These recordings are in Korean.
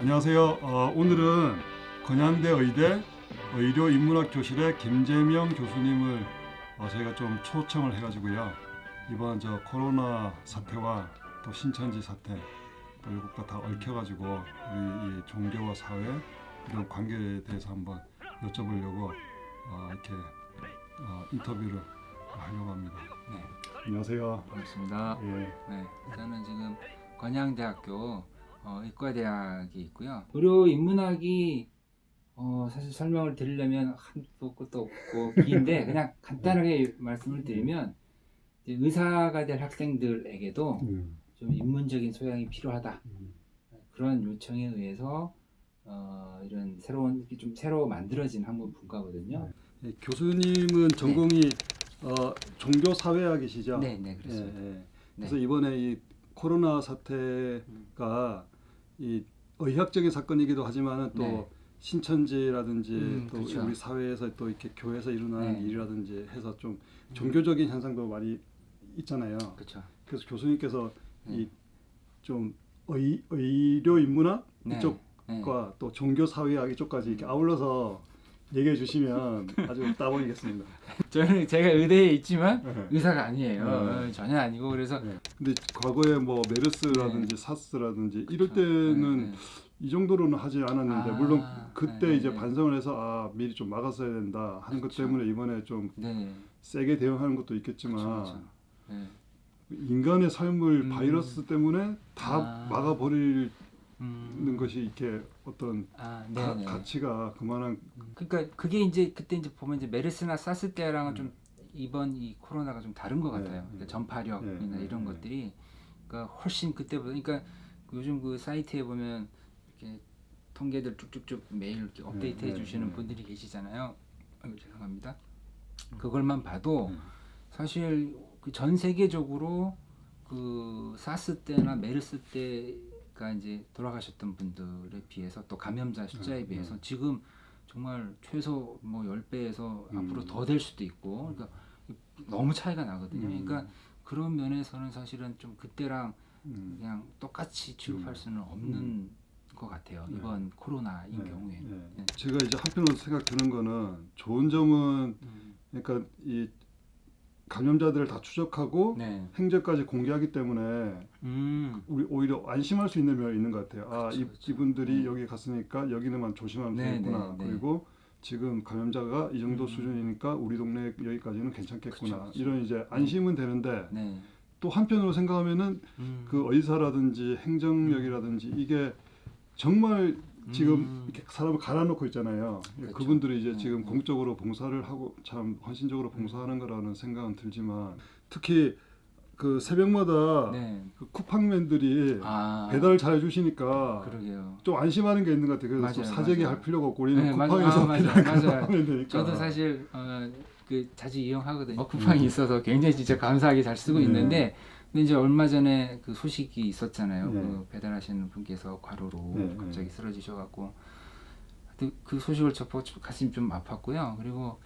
안녕하세요. 오늘은 건양대 의대 의료인문학 교실의 김재명 교수님을 저희가 좀 초청을 해가지고요. 이번 저 코로나 사태와 또 신천지 사태 또 이것과 다 얽혀가지고 우리 이 종교와 사회 이런 관계에 대해서 한번 여쭤보려고 이렇게 인터뷰를 하려고 합니다. 네, 안녕하세요. 반갑습니다. 예. 네, 저는 지금 건양대학교 의과대학이 있고요. 의료인문학이 사실 설명을 드리려면 한도 끝도 없고 긴데 그냥 간단하게 말씀을 드리면 이제 의사가 될 학생들에게도 좀 인문적인 소양이 필요하다. 그런 요청에 의해서 이런 새로 만들어진 학문 분과거든요. 예, 교수님은 전공이 종교사회학이시죠? 네, 네, 그렇습니다. 예. 그래서 이번에 이 코로나 사태가 이 의학적인 사건이기도 하지만은 또 네. 신천지라든지 또 그렇죠. 우리 사회에서 또 이렇게 교회에서 일어나는 네. 일이라든지 해서 좀 종교적인 현상도 많이 있잖아요. 그렇죠. 그래서 교수님께서 네. 이 좀 의료 인문학 네. 이쪽과 네. 또 종교 사회학 이쪽까지 이렇게 아울러서 얘기해 주시면 아주 따봉이겠습니다. 제가 의대에 있지만 네. 의사가 아니에요. 네. 전혀 아니고 그래서 네. 근데 과거에 뭐 메르스라든지 사스라든지 이럴 때는 네. 이 정도로는 하지 않았는데 아, 물론 그때 네, 이제 네. 반성을 해서 미리 좀 막았어야 된다 하는 것 그렇죠. 때문에 이번에 좀 네. 세게 대응하는 것도 있겠지만 그렇죠. 네. 인간의 삶을 바이러스 때문에 다 아. 막아버리는 음. 것이 이렇게 어떤 네네. 가치가 그만한 그러니까 그게 이제 그때 이제 보면 이제 메르스나 사스 때랑은 네. 좀 이번 이 코로나가 좀 다른 것 같아요. 그러니까 전파력이나 네. 이런 것들이 그러니까 훨씬 그때보다 그러니까 요즘 그 사이트에 보면 이렇게 통계들 쭉쭉쭉 매일 이렇게 업데이트해 주시는 분들이 계시잖아요. 아이고, 죄송합니다. 그걸만 봐도 사실 그 전 세계적으로 그 사스 때나 메르스 때가 이제 돌아가셨던 분들에 비해서 또 감염자 숫자에 비해서 지금 정말 최소 뭐 10배에서 앞으로 더 될 수도 있고 그러니까 너무 차이가 나거든요. 그러니까 그런 면에서는 사실은 좀 그때랑 그냥 똑같이 취급할 수는 없는 것 같아요. 이번 코로나인 경우에는. 네. 제가 이제 한편으로 생각 드는 거는 좋은 점은 그러니까 이 감염자들을 다 추적하고 네. 행적까지 공개하기 때문에 우리 오히려 안심할 수 있는 면이 있는 것 같아요. 그렇죠. 이분들이 여기 갔으니까 여기는만 조심하면 되겠구나. 네. 그리고 지금 감염자가 이 정도 수준이니까 우리 동네 여기까지는 괜찮겠구나. 그렇죠. 이런 이제 안심은 되는데 네. 또 한편으로 생각하면은 그 의사라든지 행정력이라든지 이게 정말 지금 이렇게 사람을 갈아놓고 있잖아요. 그렇죠. 그분들이 이제 지금 공적으로 봉사를 하고 참 헌신적으로 봉사하는 거라는 생각은 들지만 특히 그 새벽마다 네. 그 쿠팡맨들이 배달 잘 해주시니까 그러게요. 좀 안심하는 게 있는 것 같아요. 그래서 맞아요, 사재기 맞아요. 할 필요가 없고 우리는 네, 쿠팡에서 맞아요. 하면 되니까. 저도 사실 그 자주 이용하거든요. 쿠팡이 있어서 굉장히 진짜 감사하게 잘 쓰고 있는데 근데 이제 얼마 전에 그 소식이 있었잖아요. 그 배달하시는 분께서 과로로 갑자기 쓰러지셔갖고 그 소식을 접하고 가슴이 좀 아팠고요. 그리고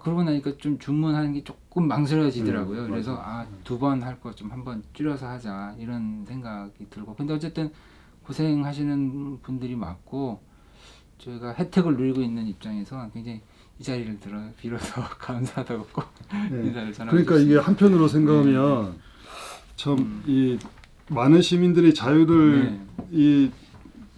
그러고 나니까 좀 주문하는 게 조금 망설여지더라고요. 그래서 2번 할 거 좀 한번 줄여서 하자 이런 생각이 들고 근데 어쨌든 고생하시는 분들이 많고 저희가 혜택을 누리고 있는 입장에서 굉장히 이 자리를 빌어서 감사하다고 꼭 인사를 전하고 그러니까 이게 한편으로 생각하면 참 이 많은 시민들이 자유를 이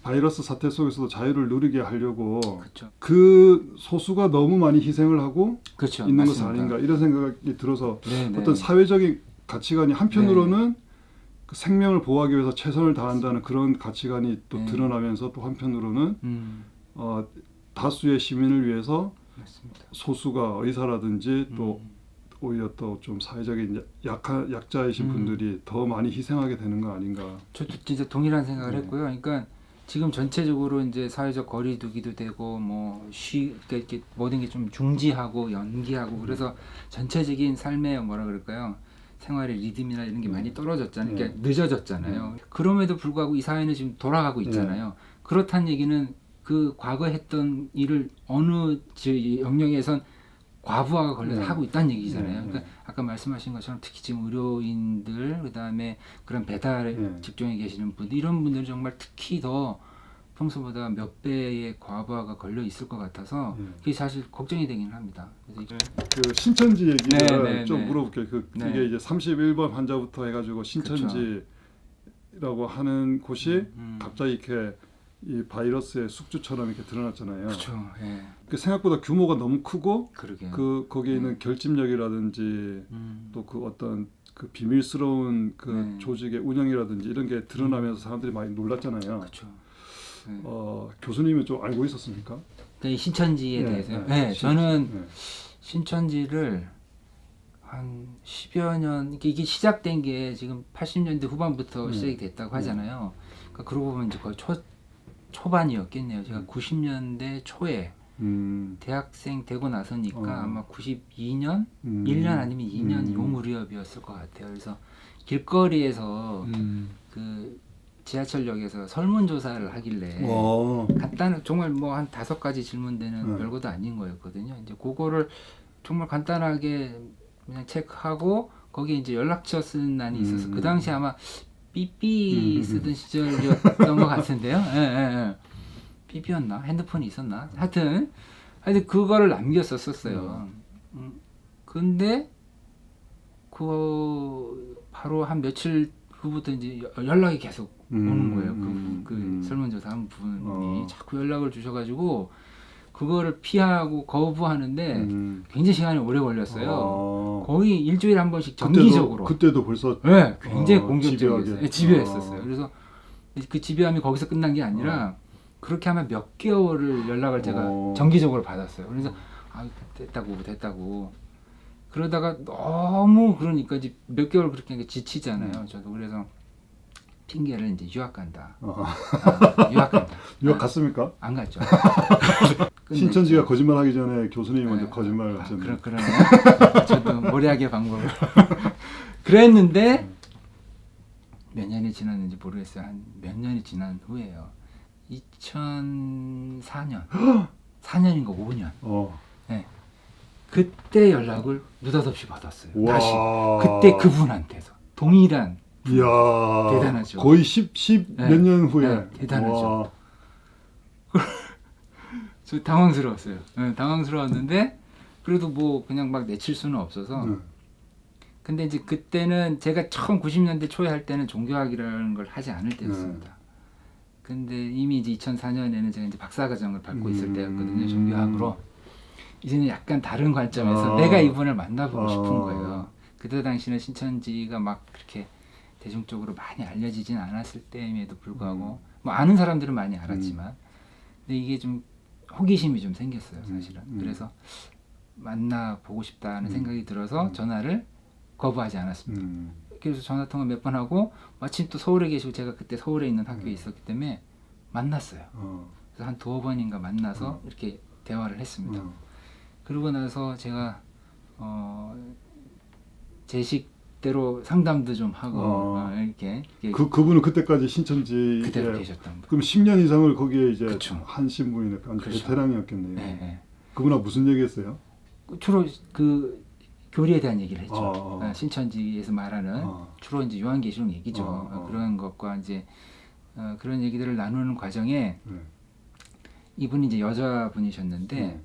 바이러스 사태 속에서도 자유를 누리게 하려고 그렇죠. 그 소수가 너무 많이 희생을 하고 그렇죠. 있는 맞습니다. 것은 아닌가 이런 생각이 들어서 네네. 어떤 사회적인 가치관이 한편으로는 그 생명을 보호하기 위해서 최선을 다한다는 그런 가치관이 또 드러나면서 또 한편으로는 다수의 시민을 위해서 맞습니다. 소수가 의사라든지 또 오히려 또 좀 사회적인 약자이신 분들이 더 많이 희생하게 되는 거 아닌가. 저도 진짜 동일한 생각을 했고요. 그러니까 지금 전체적으로 이제 사회적 거리두기도 되고 그러니까 이렇게 모든 게 좀 중지하고 연기하고 그래서 전체적인 삶의 뭐라 그럴까요? 생활의 리듬이나 이런 게 많이 떨어졌잖아요. 그러니까 늦어졌잖아요. 그럼에도 불구하고 이 사회는 지금 돌아가고 있잖아요. 그렇다는 얘기는 그 과거 했던 일을 어느 영역에선 과부하가 걸려서 하고 있다는 얘기잖아요. 그러니까 아까 말씀하신 것처럼 특히 지금 의료인들 그다음에 그런 배달 직종에 계시는 분들 이런 분들은 정말 특히 더 평소보다 몇 배의 과부하가 걸려 있을 것 같아서 그게 사실 걱정이 되긴 합니다. 그래서 이게 그 신천지 얘기를 네, 좀 네. 물어볼게요. 네. 이게 이제 31번 환자부터 해가지고 신천지라고 하는 곳이 갑자기 이렇게 이 바이러스의 숙주처럼 이렇게 드러났잖아요. 그렇죠. 예. 그 생각보다 규모가 너무 크고 그러게. 거기에 있는 결집력이라든지 또 그 어떤 그 비밀스러운 그 네. 조직의 운영이라든지 이런 게 드러나면서 사람들이 많이 놀랐잖아요. 그렇죠. 네. 교수님은 좀 알고 있었습니까? 그러니까 이 신천지에 네, 대해서요. 네. 네, 저는 네. 신천지를 한 10여 년, 이게 시작된 게 지금 80년대 후반부터 시작이 됐다고 하잖아요. 그러니까 그러고 보면 이제 거의 초반이었겠네요. 제가 90년대 초에 대학생 되고 나서니까 아마 92년, 1년 아니면 2년 요 무렵이었을 것 같아요. 그래서 길거리에서 그 지하철역에서 설문조사를 하길래 간단한 정말 뭐 한 5가지 질문되는 별것도 아닌 거였거든요. 이제 그거를 정말 간단하게 그냥 체크하고 거기에 이제 연락처 쓰는 난이 있어서 그 당시 아마 삐삐 쓰던 시절이었던 것 같은데요. 예. 삐삐였나? 핸드폰이 있었나? 하여튼 그거를 남겼었어요. 근데 그 바로 한 며칠 후부터 이제 연락이 계속 오는 거예요. 그 설문조사 한 분이 자꾸 연락을 주셔가지고 그거를 피하고 거부하는데 굉장히 시간이 오래 걸렸어요. 거의 일주일에 한 번씩 정기적으로. 그때도 벌써 네, 굉장히 공격적이었어요. 집요하게. 집요했었어요. 그래서 그 집요함이 거기서 끝난 게 아니라 그렇게 하면 몇 개월을 연락을 제가 정기적으로 받았어요. 그래서 됐다고. 그러다가 너무 그러니까 이제 몇 개월 그렇게 하니까 지치잖아요. 저도 그래서 핑계를 이제 유학 간다. 유학 간다. 유학 갔습니까? 안 갔죠. 신천지가 거짓말하기 전에 교수님이 먼저 거짓말을 하셨네요. 그러네요. 저도 모래하게 방법을. 그랬는데 몇 년이 지났는지 모르겠어요. 한 몇 년이 지난 후에요. 2004년, 4년인가 5년. 네. 그때 연락을 느닷없이 받았어요. 와. 다시 그때 그분한테서 동일한. 이야, 대단하죠. 거의 10 몇 년 후에. 네, 대단하죠. 와. 저 당황스러웠어요. 네, 당황스러웠는데 그래도 뭐 그냥 막 내칠 수는 없어서. 근데 이제 그때는 제가 처음 90년대 초에 할 때는 종교학이라는 걸 하지 않을 때였습니다. 근데 이미 이제 2004년에는 제가 이제 박사과정을 받고 있을 때였거든요. 종교학으로. 이제는 약간 다른 관점에서 내가 이분을 만나보고 싶은 거예요. 그때 당시는 신천지가 막 그렇게 대중적으로 많이 알려지진 않았을 때임에도 불구하고 뭐 아는 사람들은 많이 알았지만 근데 이게 좀 호기심이 좀 생겼어요, 사실은. 그래서 만나보고 싶다는 생각이 들어서 전화를 거부하지 않았습니다. 그래서 전화 통화 몇 번 하고 마침 또 서울에 계시고 제가 그때 서울에 있는 학교에 있었기 때문에 만났어요. 그래서 한 2번인가 만나서 이렇게 대화를 했습니다. 그러고 나서 제가 제 식대로 상담도 좀 하고 이렇게 그분은 그때까지 신천지에 그대로 계셨던 분. 그럼 10년 이상을 거기에 이제 그쵸. 하신 분이네. 그렇죠. 베테랑이었겠네요. 네. 그분하고 무슨 얘기했어요? 주로 그 교리에 대한 얘기를 했죠. 신천지에서 말하는 주로 이제 요한계시록 얘기죠. 그런 것과 이제 그런 얘기들을 나누는 과정에 이분이 이제 여자분이셨는데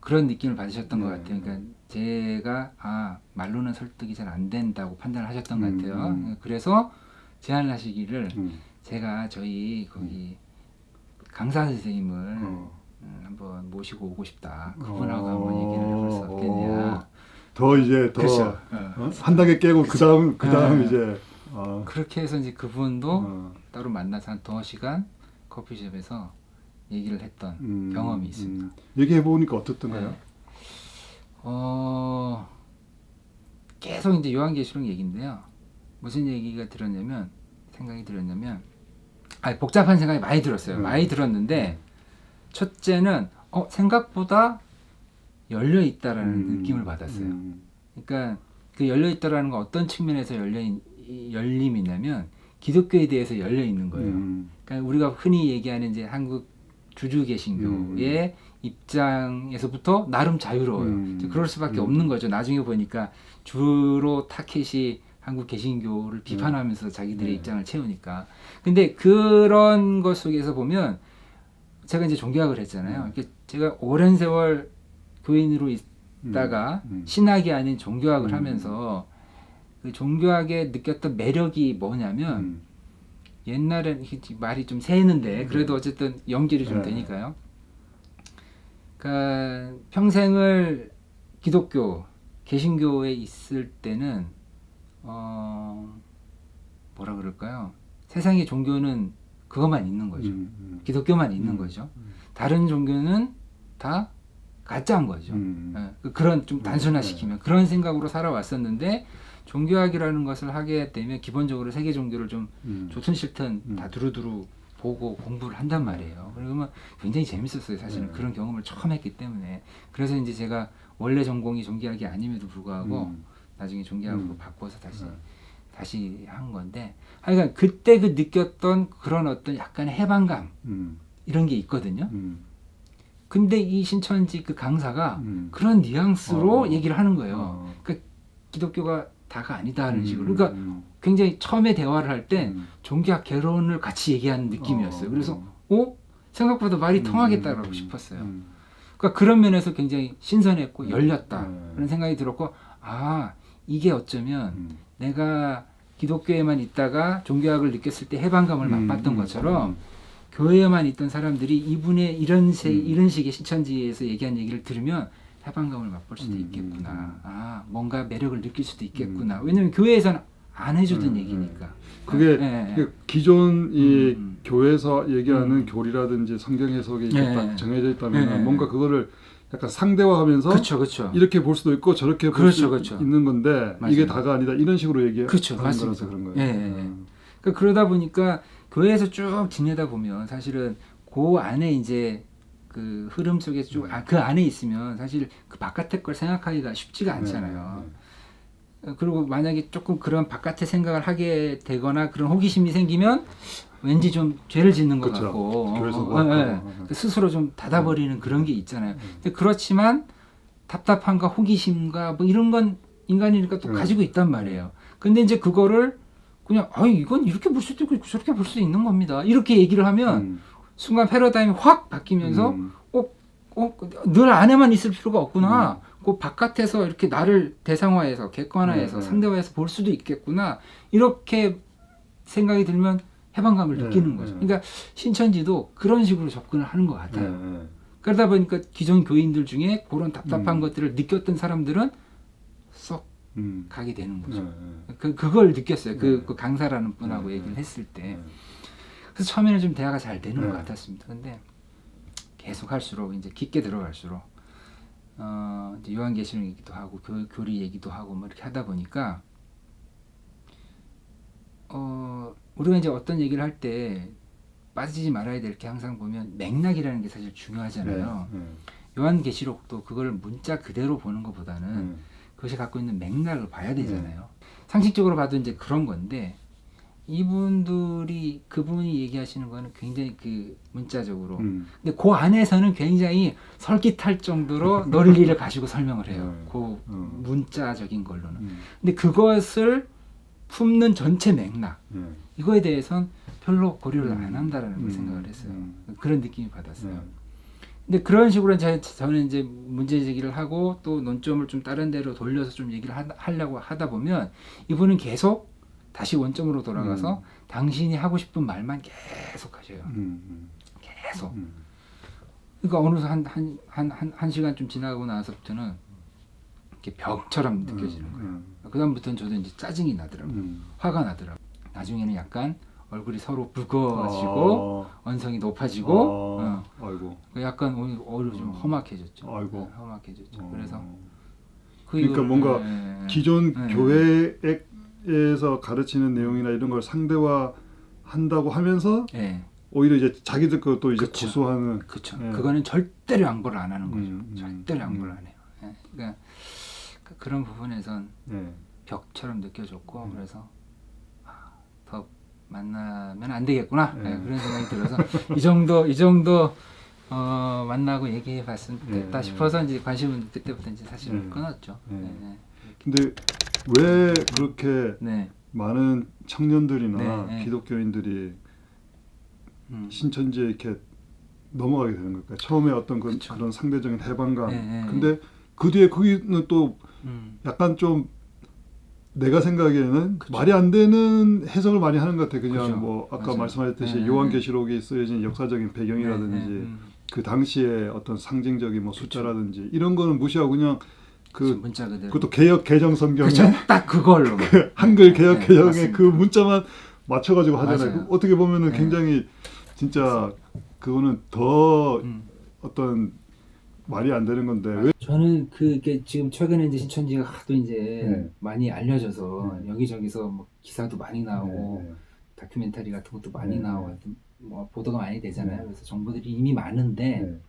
그런 느낌을 받으셨던 것 같아요. 그러니까 제가 말로는 설득이 잘 안 된다고 판단을 하셨던 것 같아요. 그래서 제안을 하시기를 제가 저희 거기 강사 선생님을 한번 모시고 오고 싶다. 그분하고 한번 얘기를 해볼 수 없겠냐. 더 이제 더 그렇죠. 한 단계 깨고 그다음 이제 그렇게 해서 이제 그분도 따로 만나서 한 2시간 커피숍에서 얘기를 했던 경험이 있습니다. 얘기해 보니까 어떻던가요? 계속 이제 요한계시록 얘기인데요. 무슨 생각이 들었냐면, 복잡한 생각이 많이 들었어요. 많이 들었는데, 첫째는 생각보다 열려 있다라는 느낌을 받았어요. 그러니까 그 열려 있다라는 건 어떤 측면에서 열림이냐면 기독교에 대해서 열려 있는 거예요. 그러니까 우리가 흔히 얘기하는 이제 한국 주주개신교의 입장에서부터 나름 자유로워요. 그럴 수밖에 없는 거죠. 나중에 보니까 주로 타켓이 한국 개신교를 비판하면서 자기들의 입장을 채우니까. 근데 그런 것 속에서 보면 제가 이제 종교학을 했잖아요. 이렇게 제가 오랜 세월 교인으로 있다가 신학이 아닌 종교학을 하면서 그 종교학에 느꼈던 매력이 뭐냐면 옛날엔 말이 좀 새는데 그래도 어쨌든 연결이 좀 되니까요. 그러니까 평생을 기독교, 개신교에 있을 때는 뭐라 그럴까요? 세상의 종교는 그것만 있는 거죠. 기독교만 있는 거죠. 다른 종교는 다 가짜인 거죠. 그런 좀 단순화시키면 그런 생각으로 살아왔었는데 종교학이라는 것을 하게 되면 기본적으로 세계 종교를 좀 좋든 싫든 다 두루두루 보고 공부를 한단 말이에요. 그러면 굉장히 재밌었어요. 사실은 그런 경험을 처음 했기 때문에. 그래서 이제 제가 원래 전공이 종교학이 아님에도 불구하고 나중에 종교학으로 바꿔서 다시 한 건데, 하여간 그때 그 느꼈던 그런 어떤 약간의 해방감 이런 게 있거든요. 근데 이 신천지 그 강사가 그런 뉘앙스로 얘기를 하는 거예요. 그러니까 기독교가 다가 아니다 하는 식으로. 그러니까 굉장히 처음에 대화를 할 때 종교학 개론을 같이 얘기하는 느낌이었어요. 그래서 생각보다 말이 통하겠다라고 싶었어요. 그러니까 그런 면에서 굉장히 신선했고 열렸다 그런 생각이 들었고, 아 이게 어쩌면 내가 기독교에만 있다가 종교학을 느꼈을 때 해방감을 맛봤던 것처럼 교회에만 있던 사람들이 이분의 이런 식의 신천지에서 얘기한 얘기를 들으면 해방감을 맛볼 수도 있겠구나. 아 뭔가 매력을 느낄 수도 있겠구나. 왜냐면 교회에서는 안 해주던 얘기니까. 그게 기존 이 교회에서 얘기하는 교리라든지 성경 해석이 이렇게 딱 정해져 있다면 뭔가 그거를 약간 상대화하면서 그쵸. 이렇게 볼 수도 있고 저렇게 볼 수 있는 건데 맞아요. 이게 다가 아니다 이런 식으로 얘기하는 맞습니다. 거라서 그런 거예요. 그러니까 그러다 보니까 교회에서 쭉 지내다 보면 사실은 그 안에 이제 그 흐름 속에 쭉 그 안에 있으면 사실 그 바깥의 걸 생각하기가 쉽지가 않잖아요. 그리고 만약에 조금 그런 바깥의 생각을 하게 되거나 그런 호기심이 생기면 왠지 좀 죄를 짓는 것 같고 스스로 좀 닫아버리는 그런 게 있잖아요. 근데 그렇지만 답답함과 호기심과 뭐 이런 건 인간이니까 또 가지고 있단 말이에요. 근데 이제 그거를 그냥 이건 이렇게 볼 수도 있고 저렇게 볼 수 있는 겁니다. 이렇게 얘기를 하면 순간 패러다임이 확 바뀌면서 늘 안에만 있을 필요가 없구나. 그 바깥에서 이렇게 나를 대상화해서 객관화해서 상대화해서 볼 수도 있겠구나. 이렇게 생각이 들면 해방감을 느끼는 거죠. 그러니까 신천지도 그런 식으로 접근을 하는 것 같아요. 그러다 보니까 기존 교인들 중에 그런 답답한 것들을 느꼈던 사람들은 쏙 가게 되는 거죠. 그걸 느꼈어요. 그 강사라는 분하고 얘기를 했을 때. 그래서 처음에는 좀 대화가 잘 되는 것 같았습니다. 근데 계속 할수록 이제 깊게 들어갈수록 이제 요한계시록 얘기도 하고 교리 얘기도 하고 뭐 이렇게 하다 보니까 우리가 이제 어떤 얘기를 할 때 빠지지 말아야 될 게 항상 보면 맥락이라는 게 사실 중요하잖아요. 요한계시록도 그걸 문자 그대로 보는 것보다는 그것이 갖고 있는 맥락을 봐야 되잖아요. 상식적으로 봐도 이제 그런 건데 그분이 얘기하시는 거는 굉장히 그 문자적으로 근데 그 안에서는 굉장히 설깃할 정도로 논리를 가지고 설명을 해요. 그 문자적인 걸로는. 근데 그것을 품는 전체 맥락 이거에 대해서는 별로 고려를 안 한다라는 걸 생각을 했어요. 그런 느낌이 받았어요. 근데 그런 식으로 저는 이제 문제 제기를 하고 또 논점을 좀 다른 데로 돌려서 좀 얘기를 하려고 하다 보면 이분은 계속 다시 원점으로 돌아가서 당신이 하고 싶은 말만 계속 하셔요. 계속. 그러니까 어느새 한 시간 좀 지나고 나서부터는 이렇게 벽처럼 느껴지는 거예요. 그다음부터는 저도 이제 짜증이 나더라고요. 화가 나더라고요. 나중에는 약간 얼굴이 서로 붉어지고 언성이 높아지고 아이고. 약간 오히려 좀 험악해졌죠. 아이고. 험악해졌죠. 그래서 그러니까 뭔가 기존 교회에서 가르치는 내용이나 이런 걸 상대화한다고 하면서 오히려 이제 자기들 것도 이제 고수하는. 그렇죠. 그거는 절대로 양보를 안 하는 거죠. 절대로 양보를 안 해요. 그러니까 그런 부분에선 벽처럼 느껴졌고 그래서 더 만나면 안 되겠구나 그런 생각이 들어서 이 정도 만나고 얘기해 봤으면 됐다 싶어서 이제 관심은 그때부터 이제 사실은 끊었죠. 근데 왜 그렇게 네. 많은 청년들이나 네, 네. 기독교인들이 신천지에 이렇게 넘어가게 되는 걸까요? 처음에 어떤 그쵸. 그런 상대적인 해방감. 네, 네. 근데 그 뒤에 거기는 또 약간 좀 내가 생각에는 그쵸. 말이 안 되는 해석을 많이 하는 것 같아요. 그냥 그죠. 뭐 아까 맞아요. 말씀하셨듯이 네, 요한계시록이 쓰여진 역사적인 배경이라든지 네, 네. 그 당시에 어떤 상징적인 뭐 숫자라든지 이런 거는 무시하고 그냥 그 문자 그대로. 그것도 개역 개정 성경에 그쵸. 딱 그걸로. 한글 개역 네, 개정에 맞습니다. 그 문자만 맞춰가지고 하잖아요. 맞아요. 그 어떻게 보면은 네. 굉장히 진짜 그거는 더 음. 어떤 말이 안 되는 건데 왜? 저는 그게 지금 최근에 이제 신천지가 하도 이제 네. 많이 알려져서 네. 여기저기서 뭐 기사도 많이 나오고 네, 다큐멘터리 같은 것도 많이 네, 나오고 네. 하여튼 뭐 보도가 많이 되잖아요. 네. 그래서 정보들이 이미 많은데 네.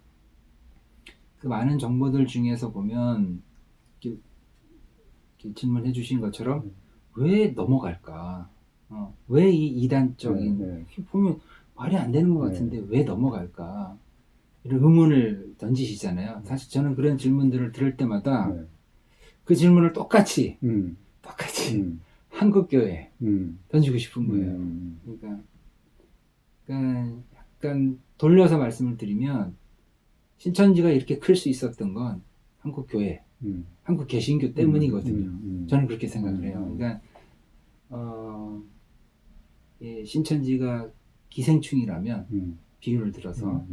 그 많은 정보들 중에서 보면 이렇게 질문해 주신 것처럼 왜 넘어갈까? 왜 이 이단적인 네, 보면 말이 안 되는 것 같은데 왜 넘어갈까? 이런 의문을 던지시잖아요. 사실 저는 그런 질문들을 들을 때마다 네. 그 질문을 똑같이 음, 한국교회 던지고 싶은 거예요. 음, 그러니까 약간 돌려서 말씀을 드리면 신천지가 이렇게 클 수 있었던 건 한국교회, 한국 개신교 때문이거든요. 저는 그렇게 생각을 해요. 그러니까 예, 신천지가 기생충이라면 비유를 들어서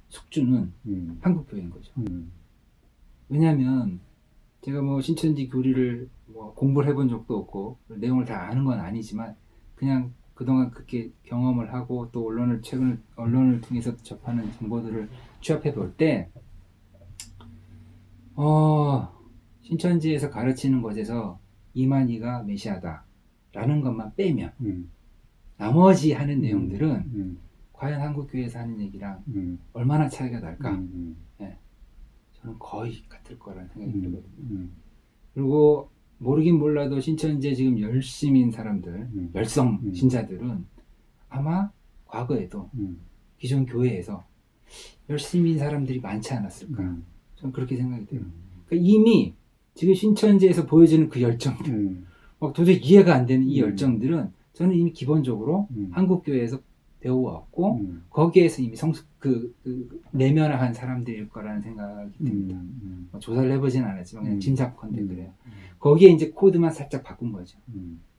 숙주는 한국교회인 거죠. 왜냐하면 제가 뭐 신천지 교리를 뭐 공부를 해본 적도 없고 내용을 다 아는 건 아니지만 그냥 그동안 그렇게 경험을 하고 또 최근 언론을 통해서 접하는 정보들을 취합해 볼 때 신천지에서 가르치는 것에서 이만희가 메시아다라는 것만 빼면 나머지 하는 내용들은 과연 한국교회에서 하는 얘기랑 얼마나 차이가 날까? 예, 저는 거의 같을 거라는 생각이 들거든요. 그리고 모르긴 몰라도 신천지에 지금 열심인 사람들, 열성 신자들은 아마 과거에도 기존 교회에서 열심인 사람들이 많지 않았을까? 저는 그렇게 생각이 돼요. 그러니까 이미 지금 신천지에서 보여지는 그 열정들, 막 도저히 이해가 안 되는 이 열정들은 저는 이미 기본적으로 한국교회에서 배워왔고 거기에서 이미 내면화한 사람들일 거라는 생각이 듭니다. 뭐 조사를 해보진 않았지만 그냥 짐작컨대 그래요. 거기에 이제 코드만 살짝 바꾼 거죠.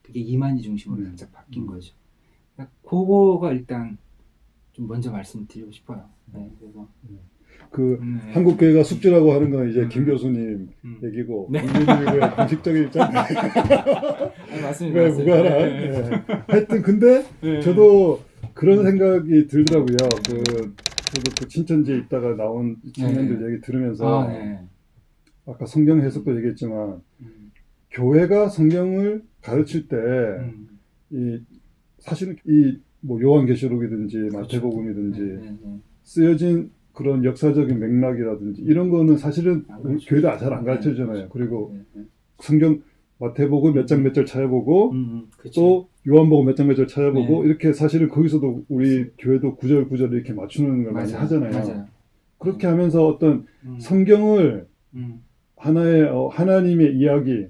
그게 이만희 중심으로 살짝 바뀐 거죠. 그러니까 그거가 일단 좀 먼저 말씀드리고 싶어요. 네, 그래서 한국교회가 숙주라고 하는 건 이제 김 교수님 얘기고 네. 국민교회의 공식적인 입장 맞습니다. 왜 무관한 하여튼 근데 저도 그런 생각이 들더라고요. 저도 그 신천지에 있다가 나온 청년들 얘기 들으면서 아까 성경 해석도 얘기했지만 교회가 성경을 가르칠 때 사실은 뭐 요한계시록이든지 마태복음이든지 쓰여진 그런 역사적인 맥락이라든지 이런 거는 사실은 교회도 잘 안 가르쳐 주잖아요. 그리고 성경 마태복음 몇 장 몇 절 찾아보고 또 요한복음 몇 장 몇 절 찾아보고 이렇게 사실은 거기서도 우리 교회도 구절 구절 이렇게 맞추는 걸 많이 하잖아요. 맞아요. 그렇게 하면서 어떤 성경을 하나의 하나님의 이야기,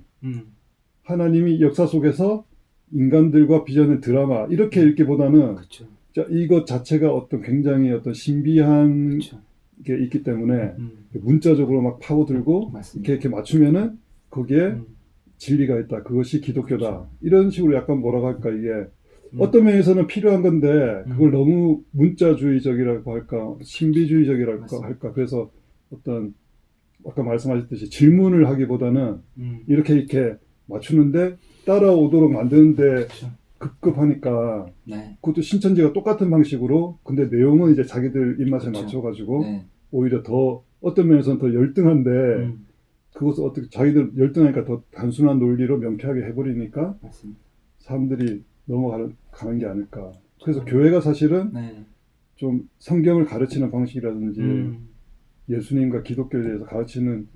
하나님이 역사 속에서 인간들과 빚어낸 드라마 이렇게 읽기보다는 이것 자체가 어떤 굉장히 어떤 신비한 게 있기 때문에 문자적으로 막 파고들고 이렇게 맞추면은 거기에 진리가 있다. 그것이 기독교다. 이런 식으로 약간 뭐라고 할까 이게 어떤 면에서는 필요한 건데 그걸 너무 문자주의적이라고 할까 신비주의적이라고 할까 그래서 어떤 아까 말씀하셨듯이 질문을 하기보다는 이렇게 맞추는데 따라오도록 만드는데 급급하니까 그것도 신천지가 똑같은 방식으로 근데 내용은 이제 자기들 입맛에 맞춰가지고 오히려 더 어떤 면에서는 더 열등한데 그것을 어떻게 자기들 열등하니까 더 단순한 논리로 명쾌하게 해버리니까 사람들이 넘어가는 게 아닐까. 그래서 교회가 사실은 좀 성경을 가르치는 방식이라든지 예수님과 기독교에 대해서 가르치는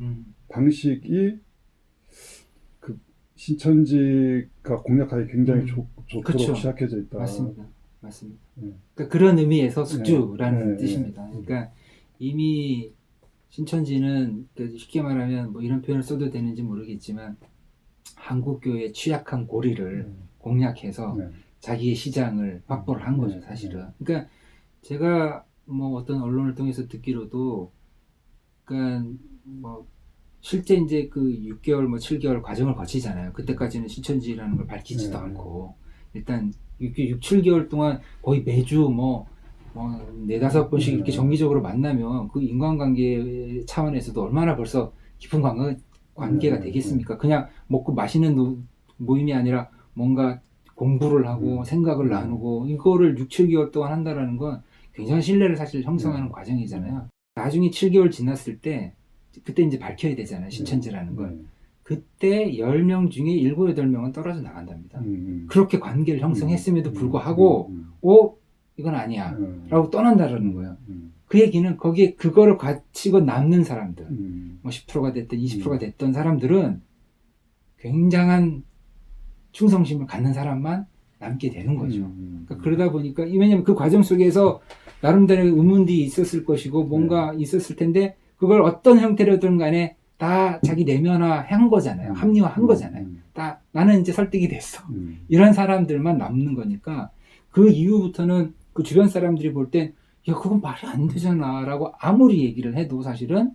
방식이 그 신천지가 공략하기 굉장히 좋도록 시작해져 있다. 맞습니다. 그러니까 그런 의미에서 숙주라는 뜻입니다. 그러니까 이미 신천지는 쉽게 말하면 뭐 이런 표현을 써도 되는지 모르겠지만 한국교회의 취약한 고리를 공략해서 네. 자기의 시장을 확보를 한 거죠, 사실은. 그러니까 제가 뭐 어떤 언론을 통해서 듣기로도, 그러니까 뭐 실제 이제 그 6개월 뭐 7개월 과정을 거치잖아요. 그때까지는 신천지라는 걸 밝히지도 네. 않고 일단 6, 7개월 동안 거의 매주 뭐 4-5번씩 이렇게 정기적으로 만나면 그 인간관계 차원에서도 얼마나 벌써 깊은 관계가 되겠습니까? 그냥 먹고 마시는 모임이 아니라 뭔가 공부를 하고 생각을 나누고 이거를 6, 7개월 동안 한다라는 건 굉장히 신뢰를 사실 형성하는 과정이잖아요. 나중에 7개월 지났을 때 그때 이제 밝혀야 되잖아요. 신천지라는 걸. 그때 10명 중에 7, 8명은 떨어져 나간답니다. 그렇게 관계를 형성했음에도 불구하고 이건 아니야 라고 떠난다라는 거예요. 그 얘기는 거기에 그거를 갖추고 남는 사람들, 뭐 10%가 됐든 20%가 됐던 사람들은 굉장한 충성심을 갖는 사람만 남게 되는 거죠. 그러니까 그러다 보니까, 왜냐면 그 과정 속에서 나름대로의 의문들이 있었을 것이고 뭔가 있었을 텐데 그걸 어떤 형태로든 간에 다 자기 내면화한 거잖아요. 합리화한 거잖아요. 다 나는 이제 설득이 됐어. 이런 사람들만 남는 거니까 그 이후부터는 그 주변 사람들이 볼 땐 야, 그건 말이 안 되잖아 라고 아무리 얘기를 해도 사실은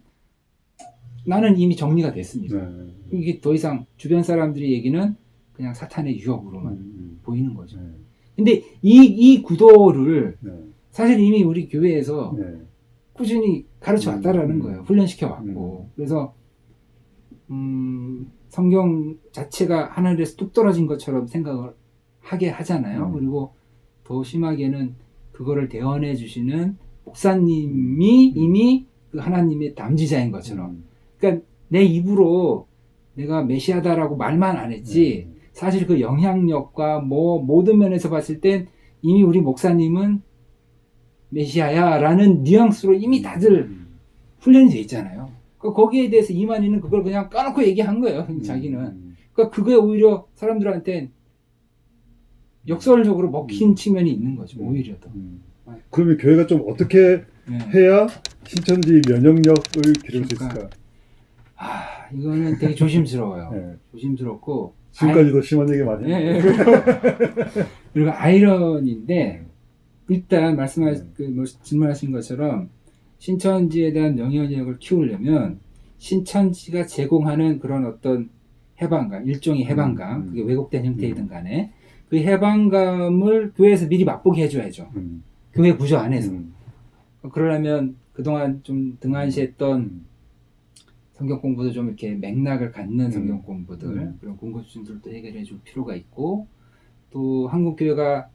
나는 이미 정리가 됐습니다. 이게 더 이상 주변 사람들의 얘기는 그냥 사탄의 유혹으로만 보이는 거죠. 근데 이 구도를 사실 이미 우리 교회에서 꾸준히 가르쳐 왔다라는 거예요. 훈련시켜 왔고. 그래서 성경 자체가 하늘에서 뚝 떨어진 것처럼 생각을 하게 하잖아요. 그리고 더 심하게는 그거를 대언해 주시는 목사님이 이미 그 하나님의 담지자인 것처럼. 그러니까 내 입으로 내가 메시아다라고 말만 안 했지 사실 그 영향력과 뭐 모든 면에서 봤을 땐 이미 우리 목사님은 메시아야 라는 뉘앙스로 이미 다들 훈련이 돼 있잖아요. 그러니까 거기에 대해서 이만희는 그걸 그냥 까놓고 얘기한 거예요. 자기는. 그러니까 그게 오히려 사람들한테 역설적으로 먹힌 측면이 있는 거죠. 오히려 더. 그러면 교회가 좀 어떻게 해야 신천지 면역력을 기를 수 있을까? 이거는 되게 조심스러워요. 조심스럽고 지금까지도 심한 얘기 많이 했는데. 그리고 아이러니인데 일단 질문하신 것처럼 신천지에 대한 명령력을 키우려면 신천지가 제공하는 그런 어떤 해방감, 일종의 해방감, 그게 왜곡된 형태이든 간에 그 해방감을 교회에서 미리 맛보게 해줘야죠. 교회 구조 안에서. 그러려면 그동안 좀 등한시했던 성경 공부도 좀 이렇게 맥락을 갖는 성경 공부들, 그런 궁금증들도 해결해 줄 필요가 있고, 또 한국교회가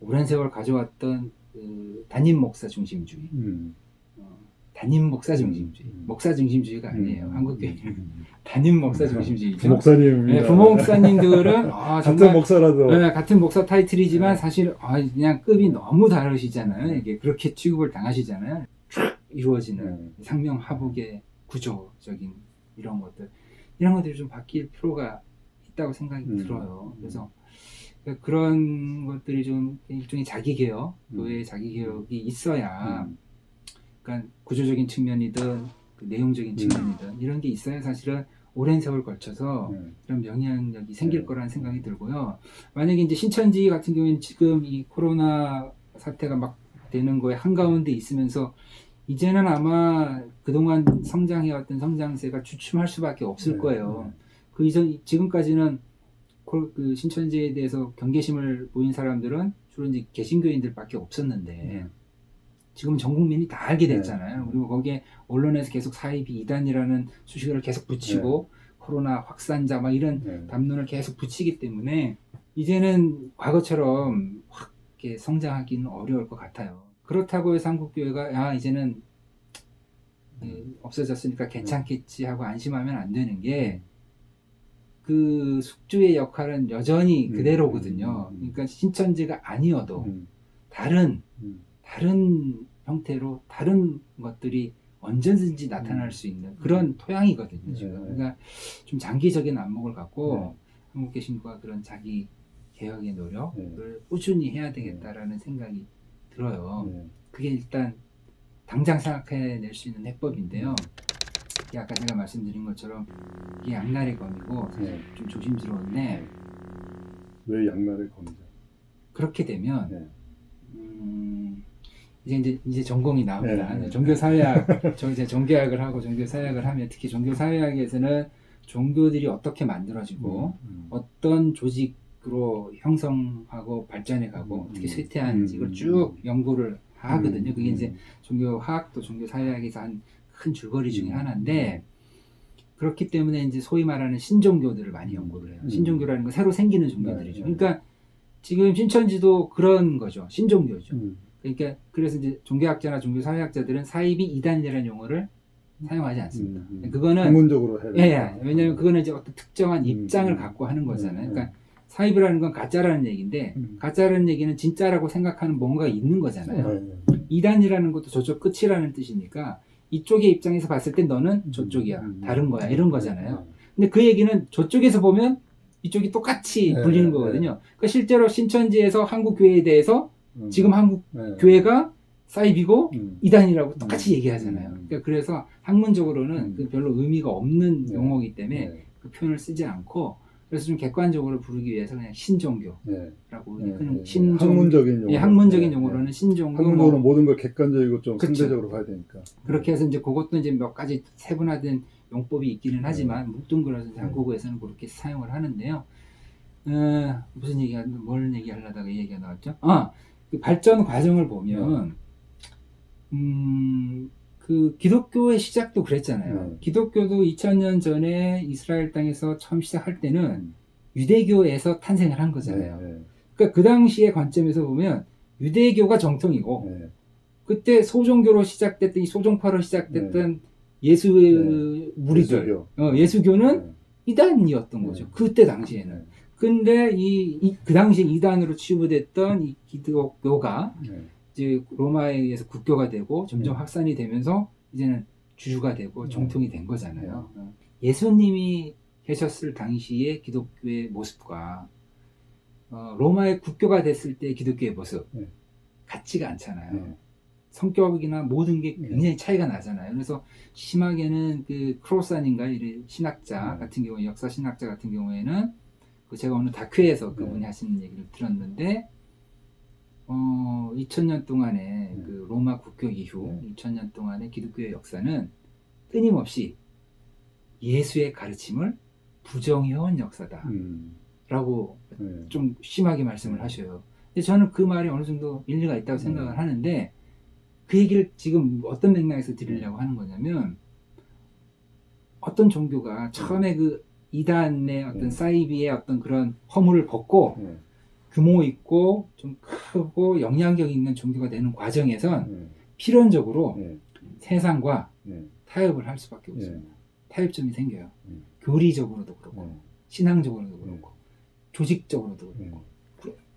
오랜 세월 가져왔던 그 담임 목사 중심주의, 담임 목사 중심주의, 목사 중심주의가 아니에요. 한국교회는 담임 목사 중심주의죠. 부목사님, 네, 부목사님들은 같은 목사라도 같은 목사 타이틀이지만 사실 그냥 급이 너무 다르시잖아요. 이게 그렇게 취급을 당하시잖아요. 이루어지는 상명하복의 구조적인 이런 것들이 좀 바뀔 필요가 있다고 생각이 들어요. 그래서 그런 것들이 좀 일종의 자기개혁, 교회의 자기개혁이 있어야, 그러니까 구조적인 측면이든 그 내용적인 측면이든 이런 게 있어야 사실은 오랜 세월 걸쳐서 그런 영향력이 생길 거라는 생각이 들고요. 만약에 이제 신천지 같은 경우에는 지금 이 코로나 사태가 막 되는 거에 한가운데 있으면서 이제는 아마 그동안 성장해왔던 성장세가 주춤할 수밖에 없을 거예요. 그 이전 지금까지는 그 신천지에 대해서 경계심을 보인 사람들은 주로 이제 개신교인들밖에 없었는데 지금 전 국민이 다 알게 됐잖아요. 그리고 거기에 언론에서 계속 사이비 이단이라는 수식어를 계속 붙이고 코로나 확산자 막 이런 담론을 계속 붙이기 때문에 이제는 과거처럼 확 이렇게 성장하기는 어려울 것 같아요. 그렇다고 해서 한국교회가 이제는 없어졌으니까 괜찮겠지 하고 안심하면 안 되는 게 그 숙주의 역할은 여전히 그대로거든요. 그러니까 신천지가 아니어도 다른 형태로 다른 것들이 언제든지 나타날 수 있는 그런 토양이거든요. 지금. 그러니까 좀 장기적인 안목을 갖고 한국개신교가 그런 자기 개혁의 노력을 꾸준히 해야 되겠다라는 생각이 들어요. 그게 일단 당장 생각해낼 수 있는 해법인데요. 이게 아까 제가 말씀드린 것처럼 이게 양날의 검이고 사실 좀 조심스러운데 왜 양날의 검이죠? 그렇게 되면 네. 이제 전공이 나옵니다. 네. 종교사회학, 저 이제 종교학을 하고 종교사회학을 하면 특히 종교사회학에서는 종교들이 어떻게 만들어지고 어떤 조직으로 형성하고 발전해가고 어떻게 쇠퇴하는지 이걸 쭉 연구를 하거든요. 그게 이제 종교학도 종교사회학에서 한 큰 줄거리 중에 하나인데 그렇기 때문에 이제 소위 말하는 신종교들을 많이 연구를 해요. 신종교라는 건 새로 생기는 종교들이죠. 그러니까 지금 신천지도 그런 거죠. 신종교죠. 그러니까 그래서 이제 종교학자나 종교사회학자들은 사이비 이단이라는 용어를 사용하지 않습니다. 그거는 학문적으로 해야 예, 왜냐하면 그거는 이제 어떤 특정한 입장을 갖고 하는 거잖아요. 그러니까 사이비라는 건 가짜라는 얘기인데 가짜라는 얘기는 진짜라고 생각하는 뭔가 있는 거잖아요. 이단이라는 것도 저쪽 끝이라는 뜻이니까 이쪽의 입장에서 봤을 때 너는 저쪽이야, 다른 거야 이런 거잖아요. 근데 그 얘기는 저쪽에서 보면 이쪽이 똑같이 불리는 거거든요. 그러니까 실제로 신천지에서 한국 교회에 대해서 지금 한국 교회가 사이비고 이단이라고 똑같이 얘기하잖아요. 그러니까 그래서 학문적으로는 그 별로 의미가 없는 용어이기 때문에 그 표현을 쓰지 않고 그래서 좀 객관적으로 부르기 위해서 그냥 신종교라고 학문적인 용어. 학문적인 용어로는 신종교. 학문적으로 모든 걸 객관적이고 좀 그쵸. 상대적으로 봐야 되니까. 그렇게 해서 이제 그것도 이제 몇 가지 세분화된 용법이 있기는 하지만 뭉뚱그려서 한국어에서는 그렇게 사용을 하는데요. 무슨 뭘 얘기하려다가 이 얘기가 나왔죠? 그 발전 과정을 보면 그 기독교의 시작도 그랬잖아요. 기독교도 2000년 전에 이스라엘 땅에서 처음 시작할 때는 유대교에서 탄생을 한 거잖아요. 그러니까 그 당시의 관점에서 보면 유대교가 정통이고 그때 소종교로 시작됐던 이 소종파로 시작됐던 예수의 무리들, 예수교는 이단이었던 거죠. 그때 당시에는. 근데 그 당시에 이단으로 치부됐던 이 기독교가 이제 로마에 의해서 국교가 되고 점점 확산이 되면서 이제는 주류가 되고 정통이 된 거잖아요. 예수님이 계셨을 당시의 기독교의 모습과 로마의 국교가 됐을 때 기독교의 모습 같지가 않잖아요. 성격이나 모든 게 굉장히 차이가 나잖아요. 그래서 심하게는 그 크로산인가 이런 신학자 같은 경우, 역사 신학자 같은 경우에는 제가 오늘 다큐에서 그분이 하시는 얘기를 들었는데 2000년 동안의 그 로마 국교 이후 2000년 동안의 기독교의 역사는 끊임없이 예수의 가르침을 부정해온 역사다라고 좀 심하게 말씀을 하셔요. 근데 저는 그 말이 어느 정도 일리가 있다고 생각을 하는데 그 얘기를 지금 어떤 맥락에서 드리려고 하는 거냐면 어떤 종교가 처음에 그 이단의 어떤 사이비의 어떤 그런 허물을 벗고 규모 있고 좀 크고 영향력 있는 종교가 되는 과정에선 필연적으로 세상과 타협을 할 수밖에 없습니다. 타협점이 생겨요. 교리적으로도 그렇고 신앙적으로도 그렇고 조직적으로도 그렇고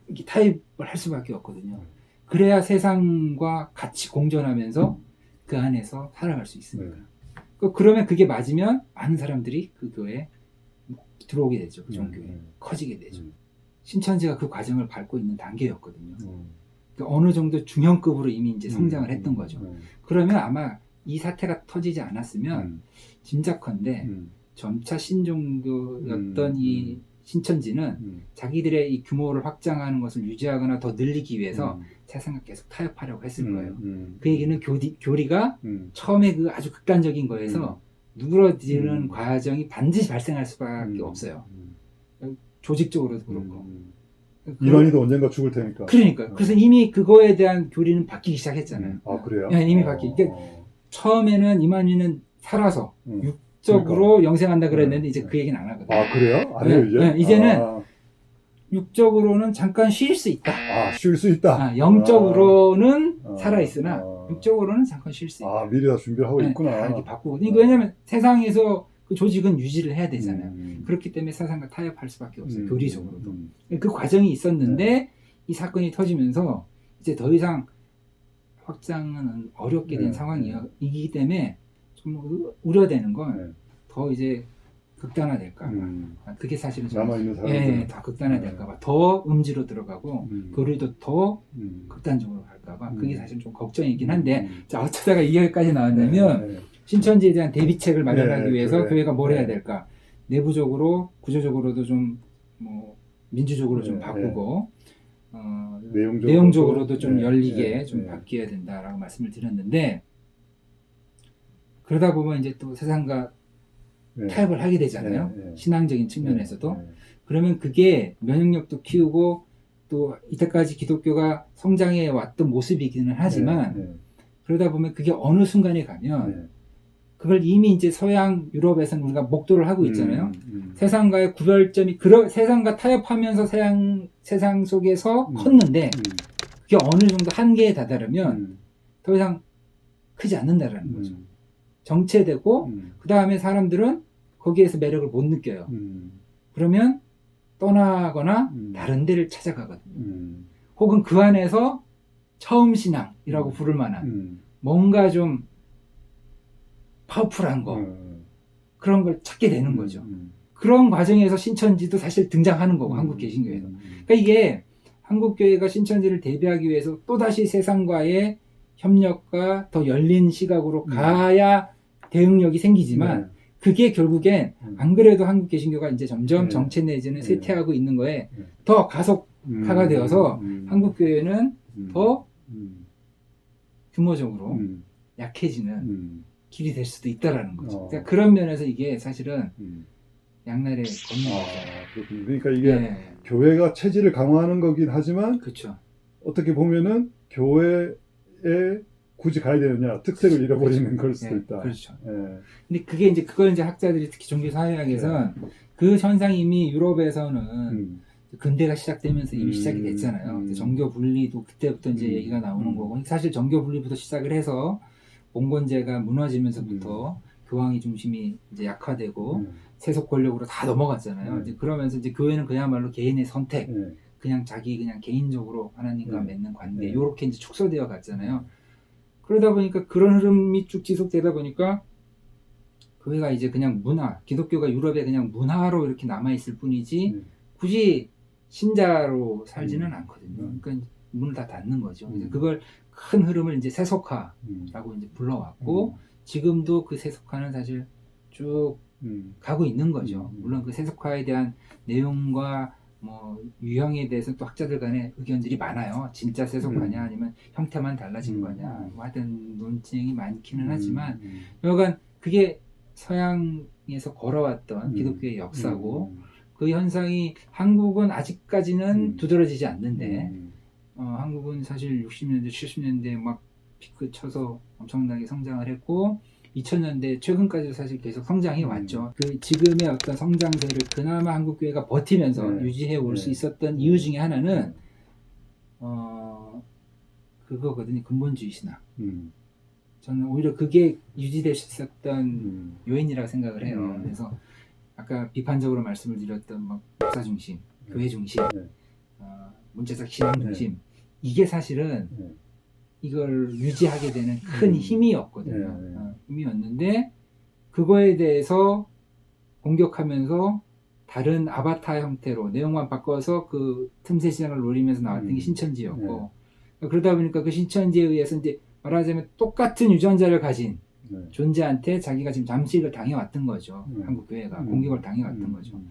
이게 타협을 할 수밖에 없거든요. 그래야 세상과 같이 공존하면서 그 안에서 살아갈 수 있으니까. 그러면 그게 맞으면 많은 사람들이 그 교회에 들어오게 되죠. 그 종교에 커지게 되죠. 신천지가 그 과정을 밟고 있는 단계였거든요. 그러니까 어느 정도 중형급으로 이미 이제 성장을 했던 거죠. 그러면 아마 이 사태가 터지지 않았으면 짐작컨대 점차 신종교였던 이 신천지는 자기들의 이 규모를 확장하는 것을 유지하거나 더 늘리기 위해서 세상과 계속 타협하려고 했을 거예요. 그 얘기는 교리가 처음에 그 아주 극단적인 거에서 누그러지는 과정이 반드시 발생할 수밖에 없어요. 조직적으로도 그렇고. 이만희도 언젠가 죽을 테니까. 그러니까. 그래서 이미 그거에 대한 교리는 바뀌기 시작했잖아요. 아, 그래요? 네, 이미 바뀌기. 그러니까 처음에는 이만희는 살아서 육적으로 영생한다 그랬는데 이제 그 얘기는 안 하거든요. 아, 그래요? 안 해요, 이제? 네, 이제는 육적으로는 잠깐 쉴 수 있다. 쉴 수 있다. 영적으로는 살아있으나 육적으로는 잠깐 쉴 수 있다. 미리 다 준비를 하고 있구나. 다 이렇게 바꾸고. 왜냐면 세상에서 그 조직은 유지를 해야 되잖아요. 그렇기 때문에 세상과 타협할 수밖에 없어요. 교리적으로도. 그 과정이 있었는데 이 사건이 터지면서 이제 더 이상 확장은 어렵게 된 상황이기 때문에 좀 우려되는 건 더 이제 극단화될까 봐. 그게 사실은 남아있는 사람들. 더 극단화될까 봐. 더 음지로 들어가고 교리도 더 극단적으로 갈까 봐. 그게 사실 좀 걱정이긴 한데 자, 어쩌다가 이 얘기까지 나왔냐면 신천지에 대한 대비책을 마련하기 네, 위해서 그래. 교회가 뭘 해야 네. 될까? 내부적으로 구조적으로도 좀 뭐 민주적으로 좀 네, 바꾸고 내용적으로도 내용적으로도 좀 네, 열리게 네, 좀 네. 바뀌어야 된다라고 말씀을 드렸는데 그러다 보면 이제 또 세상과 네. 타협을 하게 되잖아요. 네, 네. 신앙적인 측면에서도. 네, 그러면 그게 면역력도 키우고 또 이때까지 기독교가 성장해 왔던 모습이기는 하지만 네, 그러다 보면 그게 어느 순간에 가면 네. 그걸 이미 이제 서양 유럽에서는 우리가 목도를 하고 있잖아요. 음. 세상과의 구별점이 세상과 타협하면서 세상 속에서 음. 컸는데 그게 어느 정도 한계에 다다르면 더 이상 크지 않는다라는 거죠. 정체되고 그 다음에 사람들은 거기에서 매력을 못 느껴요. 그러면 떠나거나 다른 데를 찾아가거든요. 혹은 그 안에서 처음 신앙이라고 부를 만한 뭔가 좀 파워풀한 거 그런 걸 찾게 되는 거죠. 그런 과정에서 신천지도 사실 등장하는 거고 한국 개신교에서. 그러니까 이게 한국 교회가 신천지를 대비하기 위해서 또다시 세상과의 협력과 더 열린 시각으로 가야 대응력이 생기지만 그게 결국엔 안 그래도 한국 개신교가 이제 점점 정체 내지는 쇠퇴하고 있는 거에 더 가속화가 되어서 한국 교회는 더 규모적으로 약해지는 길이 될 수도 있다라는 거죠. 그러니까 그런 면에서 이게 사실은 양날의 검인 거죠. 그렇군요. 그러니까 이게 네. 교회가 체질을 강화하는 거긴 하지만 그렇죠. 어떻게 보면은 교회에 굳이 가야 되느냐 특색을 잃어버리는 걸 수도 네, 있다. 그렇죠. 예. 근데 그걸 이제 학자들이 특히 종교사회학에서는 그 현상이 이미 유럽에서는 근대가 시작되면서 이미 시작이 됐잖아요. 정교 분리도 그때부터 이제 얘기가 나오는 거고 사실 정교 분리부터 시작을 해서 봉건제가 무너지면서부터 교황이 중심이 이제 약화되고 세속 권력으로 다 넘어갔잖아요. 이제 그러면서 이제 교회는 그야말로 개인의 선택, 그냥 자기 그냥 개인적으로 하나님과 맺는 관계, 요렇게 이제 축소되어 갔잖아요. 그러다 보니까 그런 흐름이 쭉 지속되다 보니까 교회가 이제 그냥 문화, 기독교가 유럽에 그냥 문화로 이렇게 남아있을 뿐이지 굳이 신자로 살지는 않거든요. 그러니까 문을 다 닫는 거죠. 그래서 그걸 큰 흐름을 이제 세속화라고 이제 불러왔고 지금도 그 세속화는 사실 쭉 가고 있는 거죠. 물론 그 세속화에 대한 내용과 뭐 유형에 대해서 또 학자들 간에 의견들이 많아요. 진짜 세속화냐 아니면 형태만 달라진 거냐 뭐 하여튼 논쟁이 많기는 하지만 여간 그게 서양에서 걸어왔던 기독교의 역사고 그 현상이 한국은 아직까지는 두드러지지 않는데 한국은 사실 60년대 70년대 막 피크 쳐서 엄청나게 성장을 했고 2000년대 최근까지도 사실 계속 성장해 왔죠. 그 지금의 어떤 성장세를 그나마 한국 교회가 버티면서 유지해 올 수 있었던 이유 중에 하나는 그거거든요. 근본주의 신앙. 저는 오히려 그게 유지될 수 있었던 요인이라고 생각을 해요. 그래서 아까 비판적으로 말씀을 드렸던 막 목사 중심, 교회 중심, 문제적 신앙 중심 이게 사실은 이걸 유지하게 되는 큰 힘이었거든요. 힘이었는데 그거에 대해서 공격하면서 다른 아바타 형태로 내용만 바꿔서 그 틈새 시장을 노리면서 나왔던 게 신천지였고 그러다 보니까 그 신천지에 의해서 이제 말하자면 똑같은 유전자를 가진 존재한테 자기가 지금 잠식을 당해왔던 거죠. 한국 교회가 공격을 당해왔던 거죠.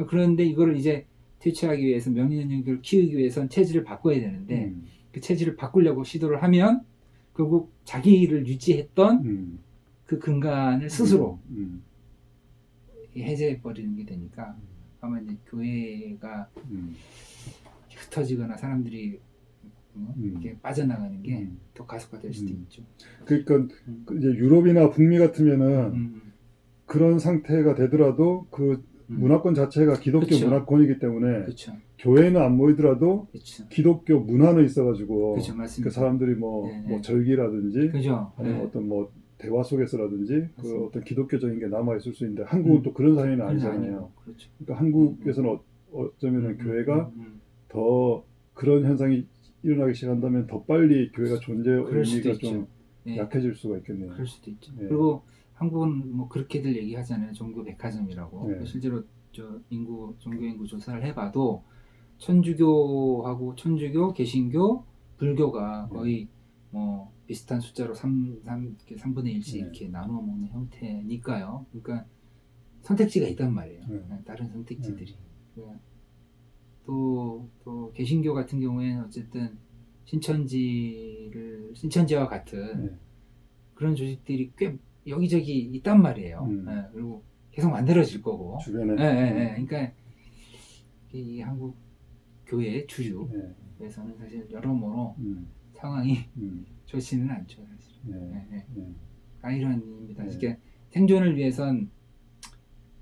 그런데 이거를 이제 퇴치하기 위해서 명리연결을 키우기 위해서는 체질을 바꿔야 되는데 그 체질을 바꾸려고 시도를 하면 결국 자기를 유지했던 그 근간을 스스로 해제해버리는 게 되니까 아마 이제 교회가 흩어지거나 사람들이 이렇게 빠져나가는 게 더 가속화될 수도 있죠. 그러니까 이제 유럽이나 북미 같으면은 그런 상태가 되더라도 그 문화권 자체가 기독교 그쵸. 문화권이기 때문에 그렇죠. 교회는 안 모이더라도 그렇죠. 기독교 문화는 있어가지고 그렇죠. 맞습니다. 그 사람들이 뭐 절기라든지 그죠. 아니면 어떤 뭐 대화 속에서라든지 그 맞습니다. 어떤 기독교적인 게 남아 있을 수 있는데 한국은 또 그런 사회는 아니잖아요. 그렇죠. 그러니까 한국에서는 어쩌면은 교회가 더 그런 현상이 일어나기 시작한다면 더 빨리 교회가 존재 의미가 좀 약해질 수가 있겠네요. 그럴 수도 있죠. 그리고 한국은 뭐 그렇게들 얘기하잖아요. 종교 백화점이라고. 실제로 저 종교 인구 조사를 해봐도 천주교하고 천주교, 개신교, 불교가 거의 뭐 비슷한 숫자로 3분의 1씩 네. 이렇게 나누어 먹는 형태니까요. 그러니까 선택지가 있단 말이에요. 네. 다른 선택지들이. 또 개신교 같은 경우에는 어쨌든 신천지와 같은 네. 그런 조직들이 꽤 여기저기 있단 말이에요. 그리고 계속 만들어질 거고. 주변에. 그러니까 이 한국 교회 주류에서는 사실 여러모로 상황이 좋지는 않죠, 사실. 아이러니입니다. 그러니까 생존을 위해선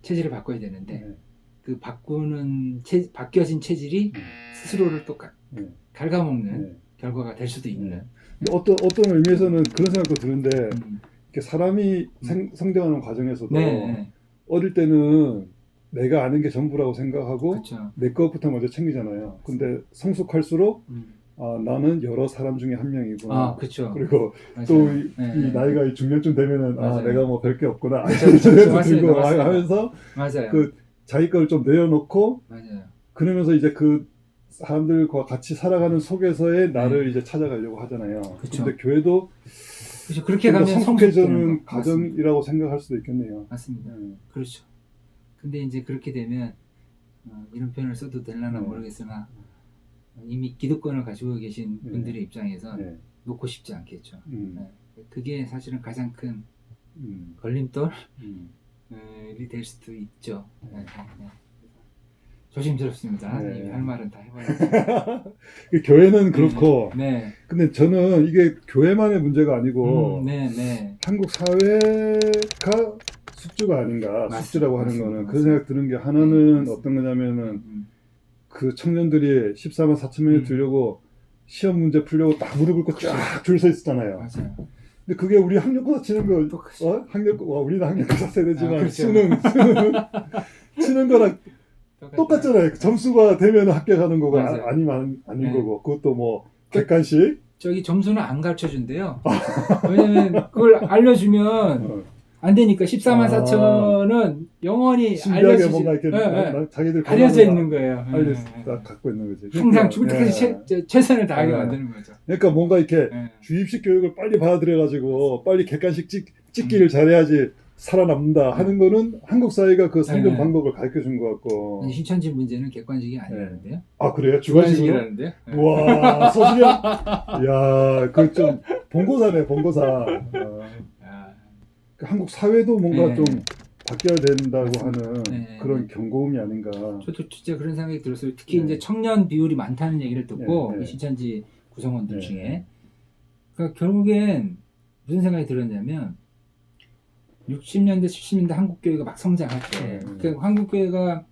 체질을 바꿔야 되는데 그 바뀌어진 체질이 스스로를 또 갉아먹는 결과가 될 수도 있는. 어떤 의미에서는 그런 생각도 드는데 이렇게 사람이 성장하는 과정에서도 어릴 때는 내가 아는 게 전부라고 생각하고 그렇죠. 내 것부터 먼저 챙기잖아요. 근데 성숙할수록 나는 여러 사람 중에 한 명이구나. 그렇죠. 그리고 맞아요. 또 이 나이가 중년쯤 되면은 맞아요. 내가 뭐 별 게 없구나. 그렇죠. 들고 맞습니다. 하면서 맞아요. 그 자기 걸 좀 내려놓고 맞아요. 그러면서 이제 그 사람들과 같이 살아가는 속에서의 나를 이제 찾아가려고 하잖아요. 그쵸. 근데 교회도 그렇죠. 그렇게 가면 성숙해지는 과정이라고 생각할 수도 있겠네요. 맞습니다. 그렇죠. 근데 이제 그렇게 되면 이런 표현을 써도 되려나 모르겠으나 이미 기득권을 가지고 계신 분들의 입장에서 놓고 싶지 않겠죠. 그게 사실은 가장 큰 걸림돌이 될 수도 있죠. 조심스럽습니다. 할 말은 다 해봐야죠. 교회는 그렇고, 네. 근데 저는 이게 교회만의 문제가 아니고 한국 사회가 숙주가 아닌가. 숙주라고 하는 거는 그런 생각 드는 게 하나는 어떤 거냐면은 그 청년들이 14만 4천 명이 들려고 시험 문제 풀려고 딱 무릎 꿇고 쫙 줄 서 있었잖아요. 맞아요. 근데 그게 우리 학력고사 치는 거, 우리는 학력고사 세대지만 치는 거랑 똑같잖아요. 점수가 되면 합격하는 거고 아니면 아닌 거고. 그것도 뭐 객관식. 저기 점수는 안 가르쳐 준대요. 왜냐면 그걸 알려주면 안 되니까 14만 4천은 영원히 신기하게 뭔가 이렇게 자기들 가려져 있는 거예요. 다 갖고 있는 거지. 항상 죽을 때까지 최선을 다하게 만드는 거죠. 그러니까 뭔가 이렇게 주입식 교육을 빨리 받아들여가지고 빨리 객관식 찍기를 잘해야지 살아남는다 하는 거는 한국 사회가 그 생존 방법을 가르쳐 준 것 같고. 신천지 문제는 객관식이 아니라는데요. 아 그래요? 주관식이라는데요. 와 서술형. 야, 그 좀 본고사네 본고사. 한국 사회도 뭔가 좀 바뀌어야 된다고 하는 그런 경고음이 아닌가. 저도 진짜 그런 생각이 들었어요. 특히 이제 청년 비율이 많다는 얘기를 듣고 신천지 구성원들 중에 그러니까 결국엔 무슨 생각이 들었냐면 60년대 70년대 한국 교회가 막 성장할 때 그러니까 한국 교회가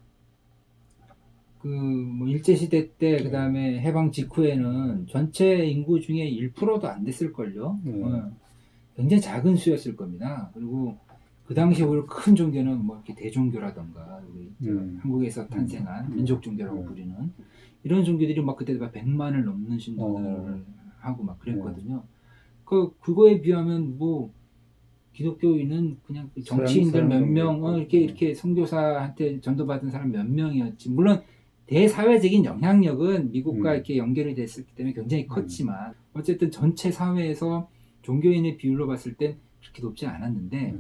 그 뭐 일제 시대 때 그다음에 해방 직후에는 전체 인구 중에 1%도 안 됐을 걸요. 굉장히 작은 수였을 겁니다. 그리고 그 당시 오히려 큰 종교는 뭐 이렇게 대종교라던가 우리 한국에서 탄생한 민족 종교라고 부리는 이런 종교들이 막 그때 막 100만을 넘는 신도들을 하고 막 그랬거든요. 그거에 비하면 뭐 기독교인은 그냥 정치인들 몇 명 이렇게 선교사한테 전도받은 사람 몇 명이었지. 물론 대사회적인 영향력은 미국과 이렇게 연결이 됐었기 때문에 굉장히 컸지만 어쨌든 전체 사회에서 종교인의 비율로 봤을 땐 그렇게 높지 않았는데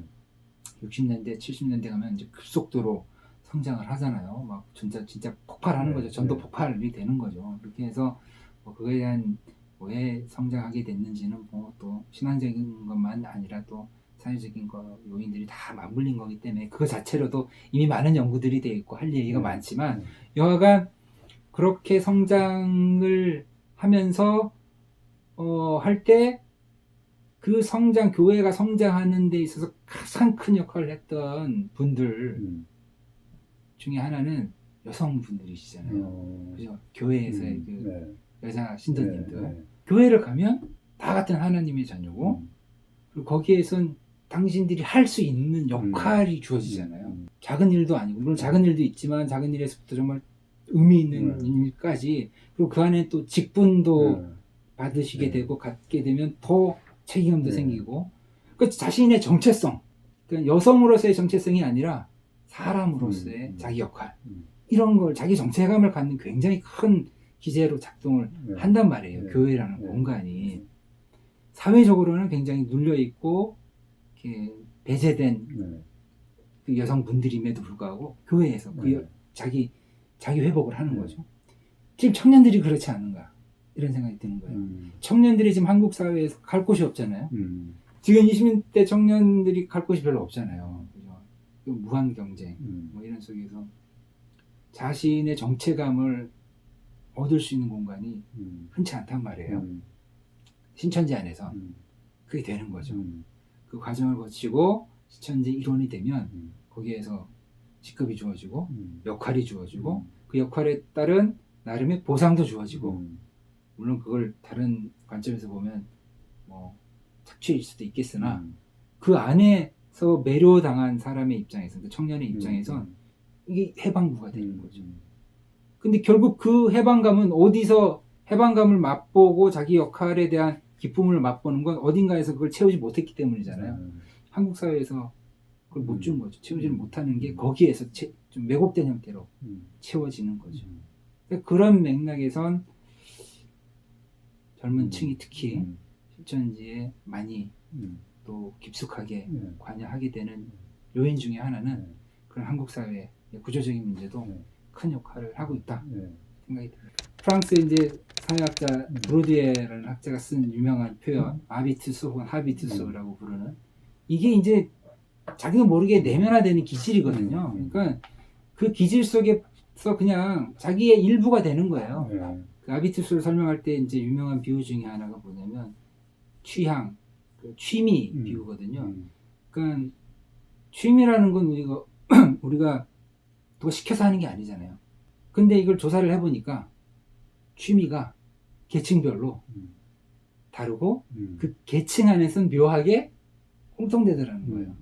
60년대, 70년대 가면 이제 급속도로 성장을 하잖아요. 막 진짜 폭발하는 거죠. 전도 폭발이 되는 거죠. 그렇게 해서 뭐 그거에 대한 왜 성장하게 됐는지는 뭐 또 신앙적인 것만 아니라 또 사회적인 요인들이 다 맞물린 거기 때문에 그거 자체로도 이미 많은 연구들이 돼 있고 할 얘기가 많지만 여하간 그렇게 성장을 하면서 할 때 그 교회가 성장하는 데 있어서 가장 큰 역할을 했던 분들 중에 하나는 여성분들이시잖아요. 그죠? 교회에서의 그 여자 신도님들. 교회를 가면 다 같은 하나님의 자녀고 그리고 거기에선 당신들이 할 수 있는 역할이 주어지잖아요. 작은 일도 아니고 물론 작은 일도 있지만 작은 일에서부터 정말 의미 있는 일까지 그리고 그 안에 또 직분도 받으시게 되고 갖게 되면 더 책임감도 생기고 그 자신의 정체성 그러니까 여성으로서의 정체성이 아니라 사람으로서의 자기 역할 이런 걸 자기 정체감을 갖는 굉장히 큰 기제로 작동을 한단 말이에요. 교회라는 공간이 사회적으로는 굉장히 눌려 있고 이렇게 배제된 네. 그 여성분들임에도 불구하고 교회에서 그 네. 자기 회복을 하는 네. 거죠. 지금 청년들이 그렇지 않은가 이런 생각이 드는 거예요. 청년들이 지금 한국 사회에서 갈 곳이 없잖아요. 지금 20대 청년들이 갈 곳이 별로 없잖아요. 그죠? 무한 경쟁 뭐 이런 속에서 자신의 정체감을 얻을 수 있는 공간이 흔치 않단 말이에요. 신천지 안에서 그게 되는 거죠. 그 과정을 거치고 신천지 일원이 되면 거기에서 직급이 주어지고 역할이 주어지고 그 역할에 따른 나름의 보상도 주어지고 물론 그걸 다른 관점에서 보면 뭐 착취일 수도 있겠으나 그 안에서 매료당한 사람의 입장에서 그 청년의 입장에선 이게 해방구가 되는 거죠. 근데 결국 그 해방감은 어디서 해방감을 맛보고 자기 역할에 대한 기쁨을 맛보는 건 어딘가에서 그걸 채우지 못했기 때문이잖아요. 한국 사회에서 그걸 못 준 거죠. 채우지를 못하는 게 거기에서 좀 왜곡된 형태로 채워지는 거죠. 그러니까 그런 맥락에선 젊은 층이 특히 신천지에 많이 또 깊숙하게 관여하게 되는 요인 중에 하나는 그런 한국 사회의 구조적인 문제도 큰 역할을 하고 있다 생각이 들어요. 프랑스 이제 사회학자 브로디에라는 학자가 쓴 유명한 표현 아비투스 혹은 하비투스라고 부르는 이게 이제 자기도 모르게 내면화되는 기질이거든요. 그러니까 그 기질 속에서 그냥 자기의 일부가 되는 거예요. 그 아비투스를 설명할 때 이제 유명한 비유 중에 하나가 뭐냐면 취향, 그 취미 비유거든요. 그러니까 취미라는 건 우리가 누가 시켜서 하는 게 아니잖아요. 근데 이걸 조사를 해보니까 취미가 계층별로 다르고 그 계층 안에서는 묘하게 공통되더라는 거예요.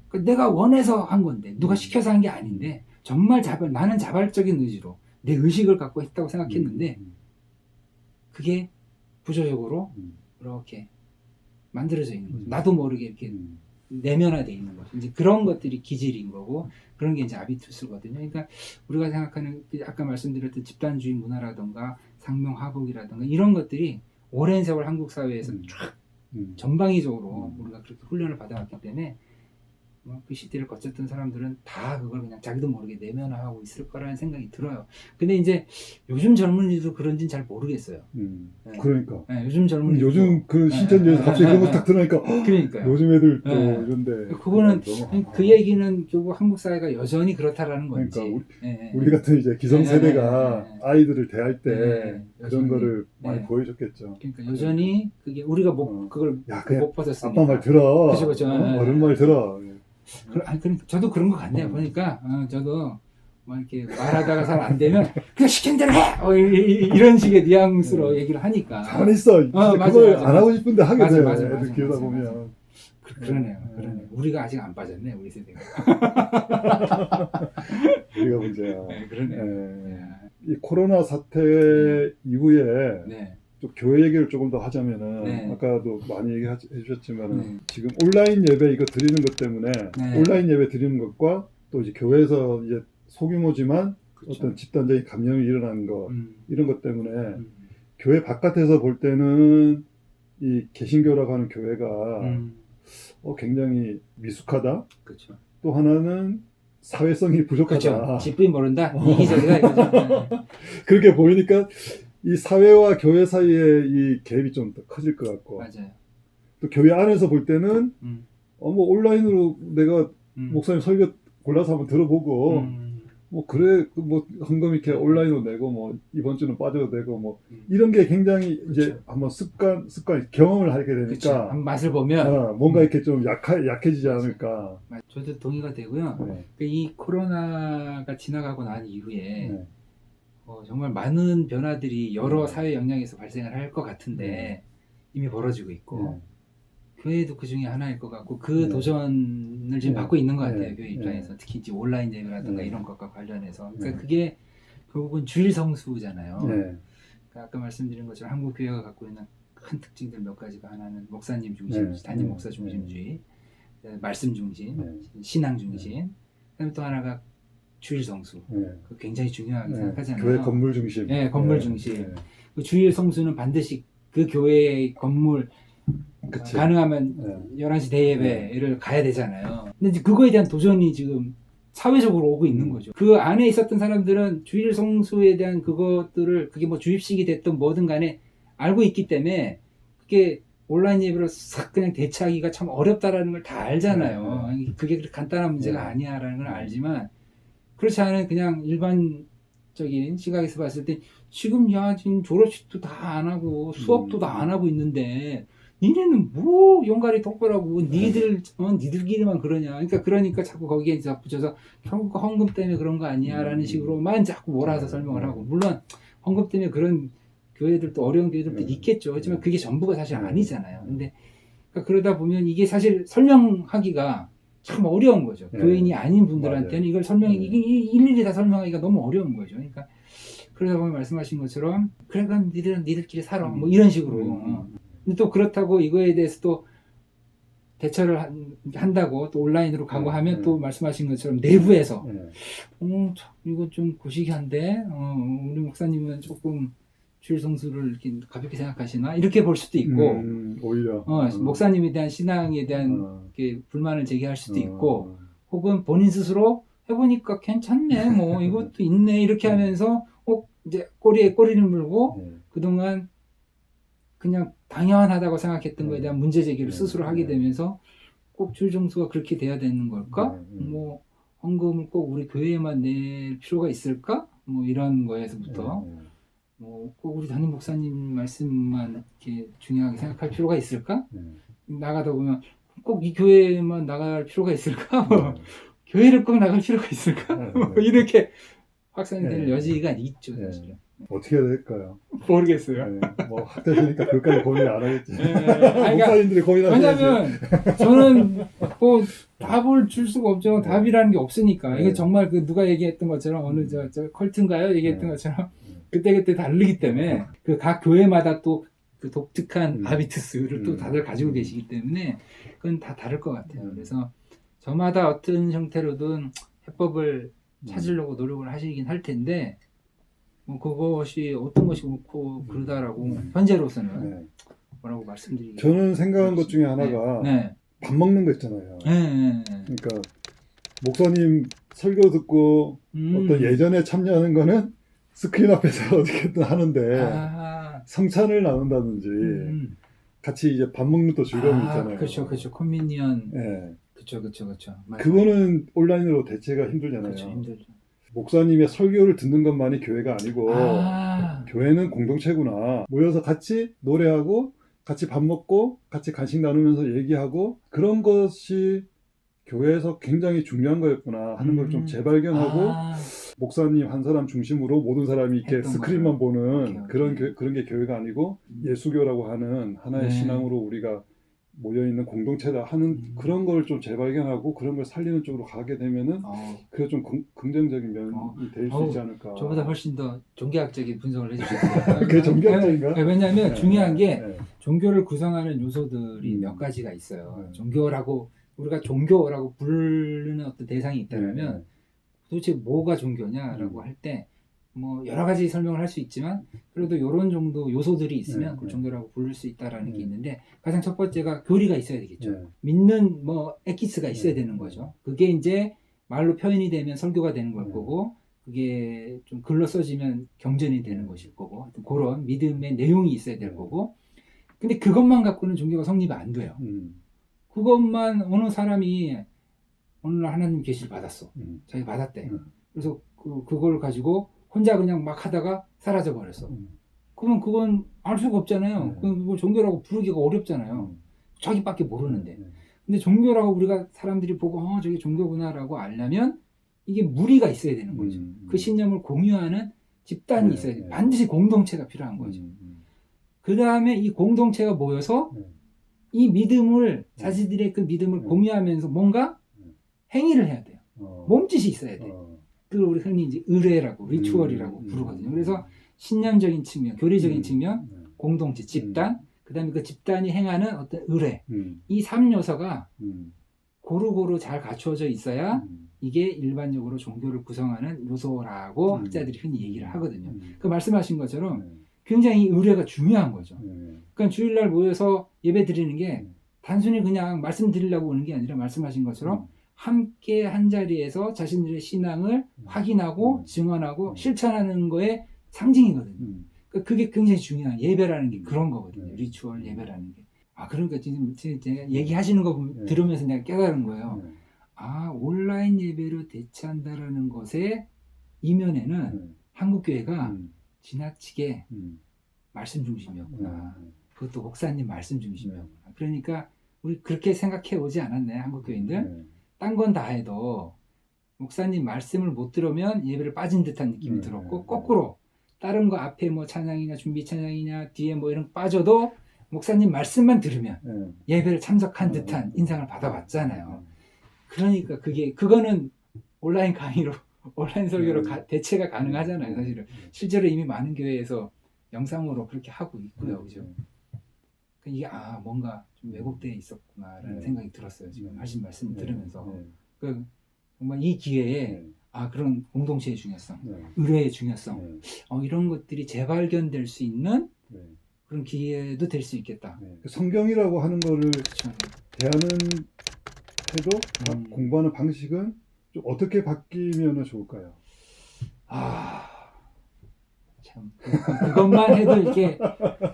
그러니까 내가 원해서 한 건데 누가 시켜서 한 게 아닌데 정말 나는 자발적인 의지로 내 의식을 갖고 했다고 생각했는데 그게 구조적으로 이렇게 만들어져 있는 거죠. 나도 모르게 이렇게 내면화되어 있는 거죠. 이제 그런 것들이 기질인 거고 그런 게 이제 아비투스거든요. 그러니까 우리가 생각하는 아까 말씀드렸던 집단주의 문화라든가 상명하복이라든가 이런 것들이 오랜 세월 한국 사회에서 쫙 전방위적으로 우리가 그렇게 훈련을 받아왔기 때문에 그 시대를 거쳤던 사람들은 다 그걸 그냥 자기도 모르게 내면화하고 있을 거라는 생각이 들어요. 근데 이제 요즘 젊은이도 그런지는 잘 모르겠어요. 그러니까. 네, 요즘 젊은이 요즘 그 신천지에서 갑자기 그런 거 딱 들으니까 그러니까요. 요즘 애들 또 네. 이런데 그거는 그 얘기는 결국 한국 사회가 여전히 그렇다라는 건지. 그러니까 네. 우리 같은 이제 기성세대가 네. 아이들을 대할 때 네. 그런 여전히. 거를 많이 네. 보여줬겠죠. 그러니까 여전히 그게 우리가 그걸 야, 그냥 못 벗었으니까. 아빠 말 들어. 그죠, 그죠. 어른 말 들어. 그러니까 저도 그런 것 같네요. 보니까 저도 뭐 이렇게 말하다가 잘 안 되면 그냥 시킨 대로 해. 이런 식의 뉘앙스로 얘기를 하니까. 가만히 있어. 맞아, 그걸 맞아, 안 하고 싶은데 하게 맞아, 돼. 맞아, 애들 맞아, 키우다 맞아, 보면. 그러네요. 우리가 아직 안 빠졌네, 우리 세대가. 우리가 문제야. 네, 그러네요. 네. 이 코로나 사태 이후에 네. 좀 교회 얘기를 조금 더 하자면은 네. 아까도 많이 얘기해 주셨지만은 네. 지금 온라인 예배 이거 드리는 것 때문에 네. 온라인 예배 드리는 것과 또 이제 교회에서 이제 소규모지만 그렇죠. 어떤 집단적인 감염이 일어나는 것 이런 것 때문에 음. 교회 바깥에서 볼 때는 이 개신교라고 하는 교회가 굉장히 미숙하다. 그렇죠. 또 하나는 사회성이 부족하다. 그렇죠. 집이 모른다. 이기적이다 이거죠. 그렇게 보이니까 이 사회와 교회 사이에 이 갭이 좀 더 커질 것 같고. 맞아요. 또 교회 안에서 볼 때는 뭐 온라인으로 내가 목사님 설교 골라서 한번 들어보고 뭐 그래 뭐 헌금 이렇게 온라인으로 내고 뭐 이번 주는 빠져도 되고 뭐 이런 게 굉장히 이제 그렇죠. 한번 습관 경험을 하게 되니까 그렇죠. 한 맛을 보면 뭔가 이렇게 좀 약해지지 않을까. 저도 동의가 되고요. 네. 이 코로나가 지나가고 난 이후에 네. 정말 많은 변화들이 여러 사회 영역에서 발생을 할 것 같은데 이미 벌어지고 있고 교회도 그 중에 하나일 것 같고 그 도전을 지금 받고 있는 것 같아요. 교회 입장에서 특히 이제 온라인 예배라든가 이런 것과 관련해서 그러니까 그게 결국은 주일 성수잖아요. 그러니까 아까 말씀드린 것처럼 한국 교회가 갖고 있는 큰 특징들 몇 가지가 하나는 목사님 중심, 담임 목사 중심주의, 말씀 중심, 신앙 중심. 그다음에 또 하나가 주일 성수. 그 굉장히 중요하게 생각하잖아요. 교회 건물 중심. 건물 중심. 그 주일 성수는 반드시 그 교회의 건물 그치. 가능하면 네. 11시 대예배를 가야 되잖아요. 근데 이제 그거에 대한 도전이 지금 사회적으로 오고 있는 거죠. 그 안에 있었던 사람들은 주일 성수에 대한 그것들을 그게 뭐 주입식이 됐든 뭐든 간에 알고 있기 때문에 그게 온라인 예배로 싹 그냥 대처하기가 참 어렵다라는 걸 다 알잖아요. 그게 그렇게 간단한 문제가 네. 아니야라는 걸 알지만 그렇지 않은 그냥 일반적인 시각에서 봤을 때 지금 지금 졸업식도 다 안 하고 수업도 다 안 하고 있는데 니네는 뭐 용가리 똑바라고 니들끼리만 그러냐. 그러니까 자꾸 거기에 이제 붙여서 결국 헌금 때문에 그런 거 아니야라는 식으로만 자꾸 몰아서 설명을 하고 물론 헌금 때문에 그런 교회들도 어려운 교회들도 있겠죠. 하지만 그게 전부가 사실 아니잖아요. 근데 그러다 보면 이게 사실 설명하기가 참 어려운 거죠. 교인이 아닌 분들한테는 맞아요. 이걸 이게 일일이 다 설명하기가 너무 어려운 거죠. 그러니까 그러다 보면 말씀하신 것처럼 그래 그럼 니들끼리 살아 뭐 이런 식으로. 근데 또 그렇다고 이거에 대해서 또 대처를 한다고 또 온라인으로 가고 하면 또 말씀하신 것처럼 내부에서 참 이거 좀 고시기한데 우리 목사님은 조금 주일 성수를 이렇게 가볍게 생각하시나 이렇게 볼 수도 있고 오히려 목사님에 대한 신앙에 대한 이렇게 불만을 제기할 수도 있고 혹은 본인 스스로 해보니까 괜찮네 뭐 이것도 있네 이렇게 하면서 이제 꼬리에 꼬리를 물고 그동안 그냥 당연하다고 생각했던 거에 대한 문제 제기를 스스로 하게 되면서 꼭 주일 성수가 그렇게 돼야 되는 걸까? 뭐 헌금을 꼭 우리 교회에만 낼 필요가 있을까? 뭐 이런 거에서부터 뭐 꼭 우리 담임 목사님 말씀만 이렇게 중요하게 생각할 필요가 있을까? 나가다 보면 꼭 이 교회만 나갈 필요가 있을까? 뭐 교회를 꼭 나갈 필요가 있을까? 뭐 이렇게 확산이 되는 여지가 있죠, 사실은. 어떻게 해야 될까요? 모르겠어요. 뭐 학대시니까 그것까지 고민 안 하겠지. 그러니까 목사님들이 고민하셔야지. 왜냐면 저는 뭐 답을 줄 수가 없죠. 답이라는 게 없으니까. 이게 정말 그 누가 얘기했던 것처럼 어느 저 컬트인가요? 얘기했던 것처럼 그때 다르기 때문에 그 각 교회마다 또 그 독특한 아비투스를 또 다들 가지고 계시기 때문에 그건 다 다를 것 같아요. 그래서 저마다 어떤 형태로든 해법을 찾으려고 노력을 하시긴 할 텐데 뭐 그것이 어떤 것이 옳고 그르다라고 현재로서는 뭐라고 말씀드리기 저는 생각한 것 중에 하나가 밥 먹는 거 있잖아요. 그러니까 목사님 설교 듣고 어떤 예전에 참여하는 거는 스크린 앞에서 어떻게든 하는데 성찬을 나눈다든지 같이 이제 밥 먹는 또 즐거움이 있잖아요. 그렇죠. 커뮤니언. 네. 그렇죠. 그거는 온라인으로 대체가 힘들잖아요. 그렇죠, 힘들죠. 목사님의 설교를 듣는 것만이 교회가 아니고 교회는 공동체구나. 모여서 같이 노래하고 같이 밥 먹고 같이 간식 나누면서 얘기하고 그런 것이 교회에서 굉장히 중요한 거였구나 하는 걸 좀 재발견하고 목사님 한 사람 중심으로 모든 사람이 이렇게 스크린만 보는 그런 게 교회가 아니고 예수교라고 하는 하나의 신앙으로 우리가 모여있는 공동체다 하는 그런 걸 좀 재발견하고 그런 걸 살리는 쪽으로 가게 되면은 그게 좀 긍정적인 면이 될 수 있지 않을까. 저보다 훨씬 더 종교학적인 분석을 해주셨어요. 그게 종교학적인가? 왜냐하면 중요한 게 종교를 구성하는 요소들이 몇 가지가 있어요. 종교라고 우리가 종교라고 부르는 어떤 대상이 있다면 도대체 뭐가 종교냐라고 할 때 뭐 여러 가지 설명을 할 수 있지만 그래도 이런 정도 요소들이 있으면 그 종교라고 부를 수 있다라는 게 있는데 가장 첫 번째가 교리가 있어야 되겠죠. 믿는 뭐 에키스가 있어야 되는 거죠. 그게 이제 말로 표현이 되면 설교가 되는 걸 거고 그게 좀 글로 써지면 경전이 되는 것일 거고 그런 믿음의 내용이 있어야 될 거고 근데 그것만 갖고는 종교가 성립이 안 돼요. 그것만 어느 사람이 어느 날 하나님 계시를 받았어. 자기가 받았대. 그래서 그걸 가지고 혼자 그냥 막 하다가 사라져 버렸어. 그러면 그건 알 수가 없잖아요. 그걸 종교라고 부르기가 어렵잖아요. 자기밖에 모르는데. 근데 종교라고 우리가 사람들이 보고 저게 종교구나라고 알려면 이게 무리가 있어야 되는 거죠. 그 신념을 공유하는 집단이 있어야 돼요. 반드시 공동체가 필요한 거죠. 그 다음에 이 공동체가 모여서 이 믿음을 자신들의 그 믿음을 공유하면서 뭔가 행위를 해야 돼요. 몸짓이 있어야 돼요. 그걸 우리 흔히 이제 의례라고 리추얼이라고 부르거든요. 그래서 신념적인 측면, 교리적인 측면, 공동체, 집단, 그다음에 그 집단이 행하는 어떤 의례, 이 3요소가 고루고루 잘 갖추어져 있어야 이게 일반적으로 종교를 구성하는 요소라고 학자들이 흔히 얘기를 하거든요. 그 말씀하신 것처럼 굉장히 의례가 중요한 거죠. 네. 그러니까 주일날 모여서 예배 드리는 게 단순히 그냥 말씀 드리려고 오는 게 아니라 말씀하신 것처럼 함께 한 자리에서 자신들의 신앙을 확인하고 증언하고 실천하는 거에 상징이거든요. 그러니까 그게 굉장히 중요한 예배라는 게 그런 거거든요. 리추얼 예배라는 게. 아, 그러니까 지금 제가 얘기하시는 거 들으면서 내가 깨달은 거예요. 아, 온라인 예배로 대체한다라는 것의 이면에는 한국교회가 지나치게 말씀 중심이었구나. 그것도 목사님 말씀 중심이었구나. 그러니까 우리 그렇게 생각해 오지 않았네, 한국교인들. 딴 건 다 해도 목사님 말씀을 못 들으면 예배를 빠진 듯한 느낌이 들었고, 거꾸로 다른 거 앞에 뭐 찬양이냐 준비 찬양이냐 뒤에 뭐 이런 거 빠져도 목사님 말씀만 들으면 예배를 참석한 듯한 인상을 받아봤잖아요. 그러니까 그거는 온라인 강의로 온라인 설교로 대체가 가능하잖아요. 사실은 실제로 이미 많은 교회에서 영상으로 그렇게 하고 있고요, 그죠? 이게 뭔가 좀 왜곡되어 있었구나라는 생각이 들었어요. 지금 하신 말씀 들으면서 정말 이 기회에 그런 공동체의 중요성, 의뢰의 중요성, 이런 것들이 재발견될 수 있는 그런 기회도 될 수 있겠다. 성경이라고 하는 거를 그렇죠. 대하는 태도, 공부하는 방식은 좀 어떻게 바뀌면 좋을까요? 참 그것만 해도 이게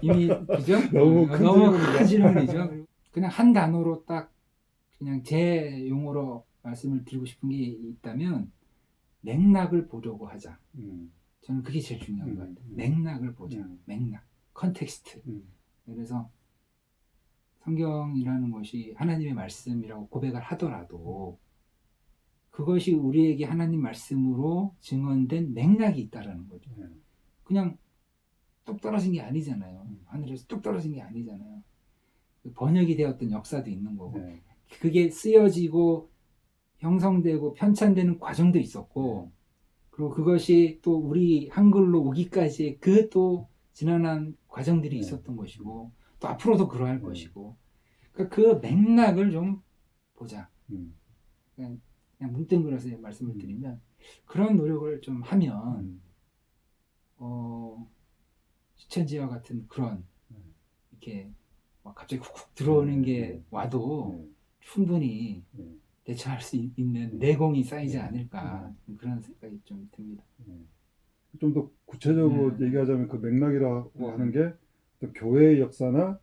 이미 그죠? 너무 큰 질문이죠. 그냥 한 단어로 딱 그냥 제 용어로 말씀을 드리고 싶은 게 있다면 맥락을 보려고 하자. 저는 그게 제일 중요한 것 같아요. 맥락을 보자. 맥락, 컨텍스트. 그래서 성경이라는 것이 하나님의 말씀이라고 고백을 하더라도 그것이 우리에게 하나님 말씀으로 증언된 맥락이 있다라는 거죠. 그냥 뚝 떨어진 게 아니잖아요. 하늘에서 뚝 떨어진 게 아니잖아요. 번역이 되었던 역사도 있는 거고 그게 쓰여지고 형성되고 편찬되는 과정도 있었고 그리고 그것이 또 우리 한글로 오기까지의 그 또 지난한 과정들이 있었던 것이고 또 앞으로도 그러할 것이고 그러니까 그 맥락을 좀 보자. 그냥 뭉뚱그려서 말씀을 드리면 그런 노력을 좀 하면 시천지와 같은 그런 이렇게 막 갑자기 훅훅 들어오는 게 와도 충분히 대처할 수 있는 내공이 쌓이지 않을까 그런 생각이 좀 듭니다. 좀 더 구체적으로 얘기하자면 그 맥락이라고 하는 게 어떤 교회의 역사나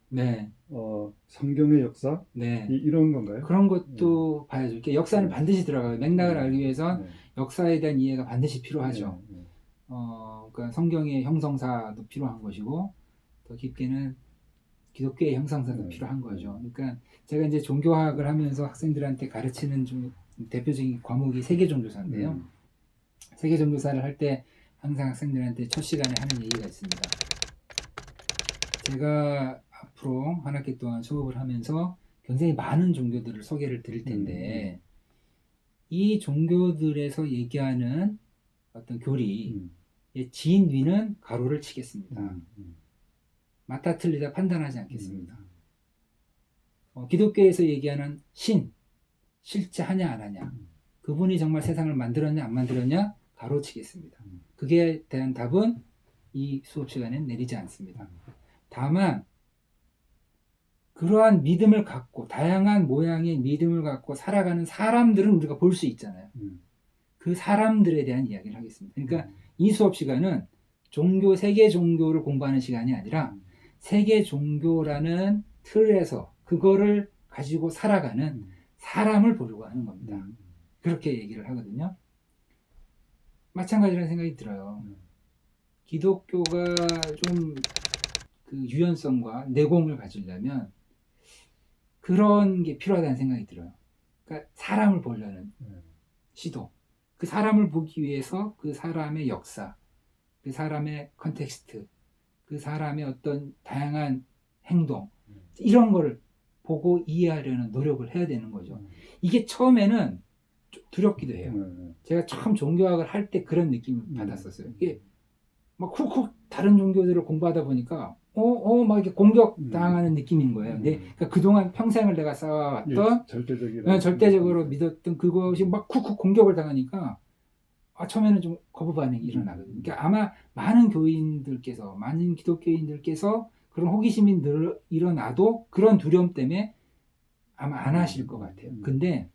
성경의 역사 이런 건가요? 그런 것도 봐야죠. 이렇게 역사는 반드시 들어가요. 맥락을 알기 위해선 역사에 대한 이해가 반드시 필요하죠. 그러니까 성경의 형성사도 필요한 것이고 더 깊게는 기독교의 형성사도 필요한 거죠. 그러니까 제가 이제 종교학을 하면서 학생들한테 가르치는 좀 대표적인 과목이 세계종교사인데요. 세계종교사를 할 때 항상 학생들한테 첫 시간에 하는 얘기가 있습니다. 제가 앞으로 한 학기 동안 수업을 하면서 굉장히 많은 종교들을 소개를 드릴 텐데 이 종교들에서 얘기하는 어떤 교리의 진위는 가로를 치겠습니다. 맞다 틀리다 판단하지 않겠습니다. 기독교에서 얘기하는 신, 실제 하냐 안 하냐, 그분이 정말 세상을 만들었냐 안 만들었냐 가로치겠습니다. 그게 대한 답은 이 수업 시간엔 내리지 않습니다. 다만 그러한 믿음을 갖고 다양한 모양의 믿음을 갖고 살아가는 사람들은 우리가 볼 수 있잖아요. 그 사람들에 대한 이야기를 하겠습니다. 그러니까 이 수업 시간은 세계 종교를 공부하는 시간이 아니라 세계 종교라는 틀에서 그거를 가지고 살아가는 사람을 보려고 하는 겁니다. 그렇게 얘기를 하거든요. 마찬가지라는 생각이 들어요. 기독교가 좀 그 유연성과 내공을 가지려면 그런 게 필요하다는 생각이 들어요. 그러니까 사람을 보려는 시도. 그 사람을 보기 위해서 그 사람의 역사, 그 사람의 컨텍스트, 그 사람의 어떤 다양한 행동, 이런 거를 보고 이해하려는 노력을 해야 되는 거죠. 이게 처음에는 좀 두렵기도 해요. 제가 처음 종교학을 할 때 그런 느낌을 받았었어요. 이게 막 훅훅 다른 종교들을 공부하다 보니까 막 이렇게 공격당하는 느낌인 거예요. 근데 그러니까 그동안 평생을 내가 쌓아왔던 절대적으로 믿었던 그것이 막 쿡쿡 공격을 당하니까 처음에는 좀 거부 반응이 일어나거든요. 그러니까 아마 많은 교인들께서, 많은 기독교인들께서 그런 호기심이 일어나도 그런 두려움 때문에 아마 안 하실 것 같아요. 근데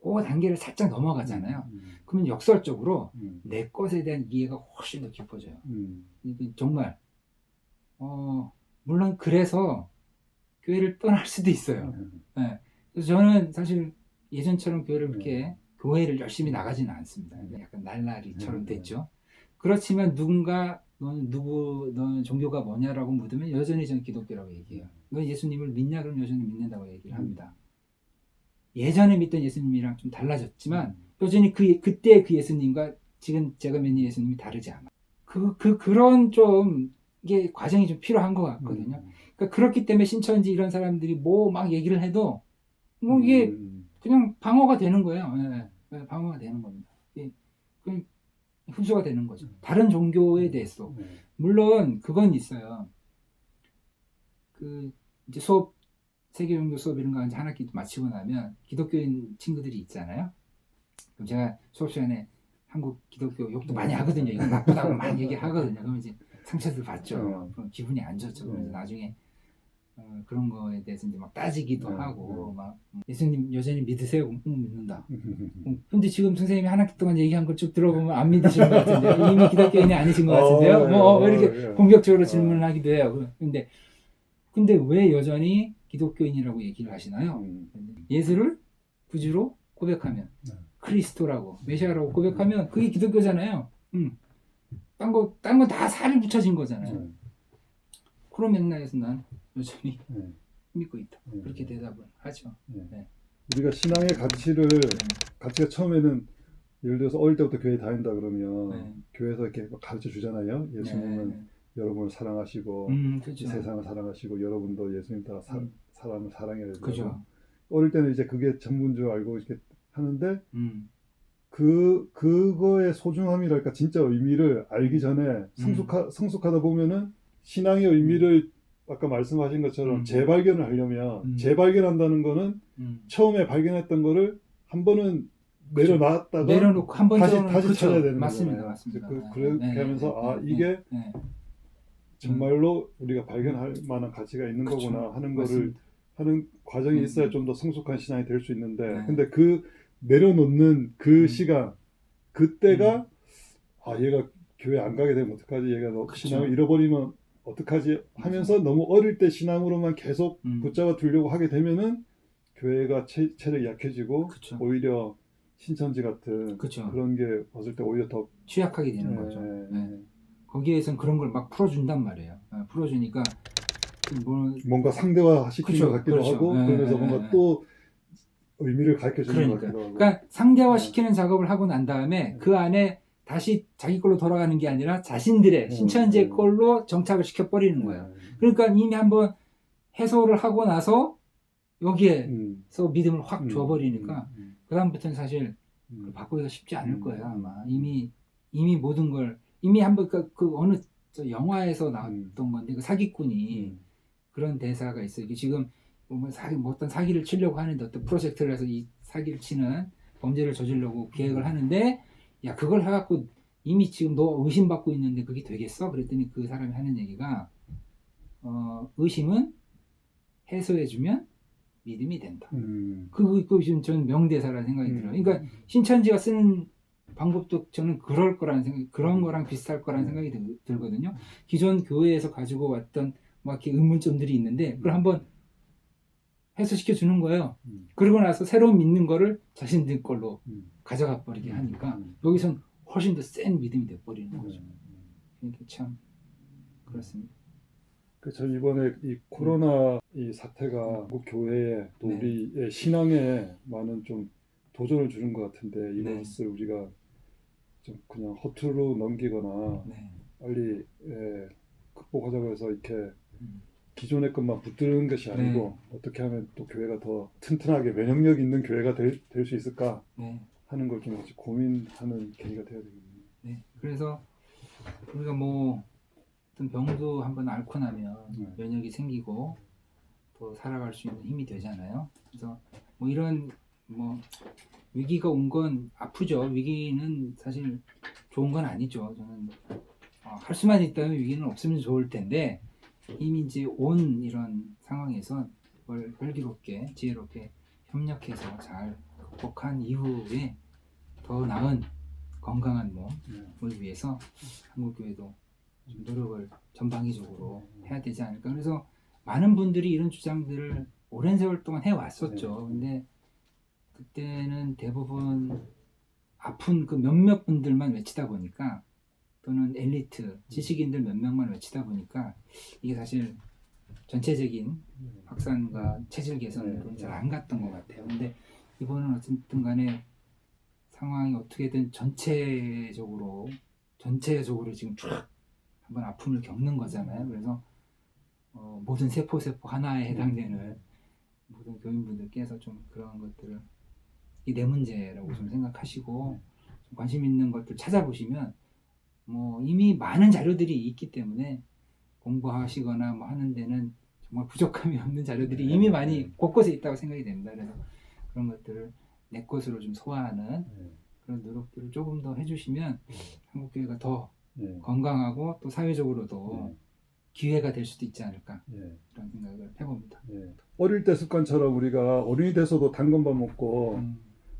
그 단계를 살짝 넘어가잖아요. 그러면 역설적으로 내 것에 대한 이해가 훨씬 더 깊어져요. 정말 물론 그래서 교회를 떠날 수도 있어요. 네. 그래서 저는 사실 예전처럼 교회를 열심히 나가지는 않습니다. 약간 날라리처럼 됐죠. 그렇지만 누군가 너는 종교가 뭐냐라고 묻으면 여전히 저는 기독교라고 얘기해요. 너 예수님을 믿냐? 그럼 여전히 믿는다고 얘기를 합니다. 예전에 믿던 예수님이랑 좀 달라졌지만 여전히 그때 그 예수님과 지금 제가 믿는 예수님이 다르지 않아. 그런 좀 이게 과정이 좀 필요한 것 같거든요. 그러니까 그렇기 때문에 신천지 이런 사람들이 뭐 막 얘기를 해도 뭐 이게 그냥 방어가 되는 거예요. 네, 방어가 되는 겁니다. 그냥 흡수가 되는 거죠. 다른 종교에 대해서 물론 그건 있어요. 그 이제 세계 종교 수업 이런 거 이제 한 학기 마치고 나면 기독교인 친구들이 있잖아요. 그럼 제가 수업 시간에 한국 기독교 욕도 많이 하거든요. 이건 나쁘다고 많이 얘기하거든요. 그러면 이제 상처들 받죠. 그럼 기분이 안 좋죠. 그래서 나중에 그런 거에 대해서 이제 막 따지기도 하고 막 예수님 여전히 믿으세요? 믿는다. 근데 지금 선생님이 한 학기 동안 얘기한 걸 쭉 들어보면 안 믿으시는 것 같은데요. 이미 기독교인이 아니신 것 같은데요. 뭐 이렇게 공격적으로 질문을 하기도 해요. 근데 왜 여전히 기독교인이라고 얘기를 하시나요? 예수를 구주로 고백하면 크리스토라고 메시아라고 고백하면 그게 기독교잖아요. 딴 거 다 살이 붙여진 거잖아요. 그런 맥락에서 난 여전히 믿고 있다. 그렇게 대답을 하죠. 네. 우리가 신앙의 가치가 처음에는 예를 들어서 어릴 때부터 교회 다닌다 그러면 교회에서 이렇게 가르쳐 주잖아요. 예수님은 여러분을 사랑하시고 그렇죠. 세상을 사랑하시고 여러분도 예수님 따라 사람을 사랑해야 되고 그죠. 어릴 때는 이제 그게 전부인 줄 알고 이렇게 하는데 그거의 소중함이랄까 진짜 의미를 알기 전에 성숙하다 보면은 신앙의 의미를 아까 말씀하신 것처럼 재발견을 하려면 재발견한다는 거는 처음에 발견했던 거를 한 번은 내려놨다가 내려놓고 한 번 다시 그렇죠. 찾아야 되는 맞습니다. 거잖아요. 맞습니다. 그렇게 하면서 이게 정말로 우리가 발견할 만한 가치가 있는 그쵸. 거구나 하는 맞습니다. 거를 하는 과정이 있어야 좀 더 성숙한 신앙이 될 수 있는데 근데 그 내려놓는 그 시간 그때가 얘가 교회 안 가게 되면 어떡하지 얘가 신앙을 잃어버리면 어떡하지 하면서 너무 어릴 때 신앙으로만 계속 붙잡아 두려고 하게 되면은 교회가 체력이 약해지고 오히려 신천지 같은 그런 게 왔을 때 오히려 더 취약하게 되는 거죠. 거기에선 그런 걸 막 풀어준단 말이에요. 풀어주니까 뭔가 상대화 시키는 것 같기도 하고 그러면서 뭔가 또 의미를 가르쳐주는 것 같기도 하고 그러니까 상대화 시키는 작업을 하고 난 다음에 그 안에 다시 자기 걸로 돌아가는 게 아니라 자신들의 신천지의 걸로 정착을 시켜버리는 거예요. 그러니까 이미 한번 해소를 하고 나서 여기에서 믿음을 확 줘버리니까 그 다음부터는 사실 바꾸기가 쉽지 않을 거예요. 아마 이미 모든 걸 이미 한번 그 어느 영화에서 나왔던 건데 그 사기꾼이 그런 대사가 있어요. 이게 지금 뭐 어떤 사기를 치려고 하는데 어떤 프로젝트를 해서 이 사기를 치는 범죄를 저지르려고 계획을 하는데 야 그걸 해갖고 이미 지금 너 의심받고 있는데 그게 되겠어? 그랬더니 그 사람이 하는 얘기가 의심은 해소해주면 믿음이 된다. 그거 지금 저는 명대사라는 생각이 들어요. 그러니까 신천지가 쓰는 방법도 저는 그런 거랑 비슷할 거라는 생각이 들거든요. 기존 교회에서 가지고 왔던 막 이렇게 의문점들이 있는데 그걸 한번 해소시켜 주는 거예요. 그러고 나서 새로운 믿는 거를 자신들 걸로 가져가 버리게 하니까 여기선 훨씬 더 센 믿음이 돼 버리는 거죠. 그러니까 참 그렇습니다. 그렇죠. 이번에 이 코로나 이 사태가 한국 교회에 또 우리의 신앙에 많은 좀 도전을 주는 것 같은데 이것을 우리가 좀 그냥 허투루 넘기거나 빨리 극복하자고 해서 이렇게 기존의 것만 붙드는 것이 아니고 어떻게 하면 또 교회가 더 튼튼하게 면역력 있는 교회가 될 수 있을까 하는 걸 좀 같이 고민하는 계기가 되어야 되겠네요. 그래서 우리가 뭐 어떤 병도 한번 앓고 나면 면역이 생기고 또 살아갈 수 있는 힘이 되잖아요. 그래서 뭐 이런 뭐 위기가 온 건 아프죠. 위기는 사실 좋은 건 아니죠. 저는 할 수만 있다면 위기는 없으면 좋을 텐데 이미 이제 온 이런 상황에서 그걸 슬기롭게 지혜롭게 협력해서 잘 극복한 이후에 더 나은 건강한 몸을 위해서 한국교회도 좀 노력을 전방위적으로 해야 되지 않을까. 그래서 많은 분들이 이런 주장들을 오랜 세월 동안 해왔었죠. 근데 그때는 대부분 아픈 그 몇몇 분들만 외치다 보니까 또는 엘리트 지식인들 몇 명만 외치다 보니까 이게 사실 전체적인 확산과 체질 개선으로는 잘 안 갔던 것 같아요. 근데 이번은 어쨌든 간에 상황이 어떻게든 전체적으로 지금 쫙 한번 아픔을 겪는 거잖아요. 그래서 모든 세포 하나에 해당되는 모든 교인분들께서 좀 그런 것들을 이게 내 문제라고 좀 생각하시고 좀 관심 있는 것들 찾아보시면 뭐 이미 많은 자료들이 있기 때문에 공부하시거나 뭐 하는 데는 정말 부족함이 없는 자료들이 이미 많이 곳곳에 있다고 생각이 됩니다. 그래서 그런 것들을 내 것으로 좀 소화하는 그런 노력들을 조금 더 해주시면 한국교회가 더 건강하고 또 사회적으로도 기회가 될 수도 있지 않을까 그런 생각을 해봅니다. 어릴 때 습관처럼 우리가 어른이 돼서도 단 것만 먹고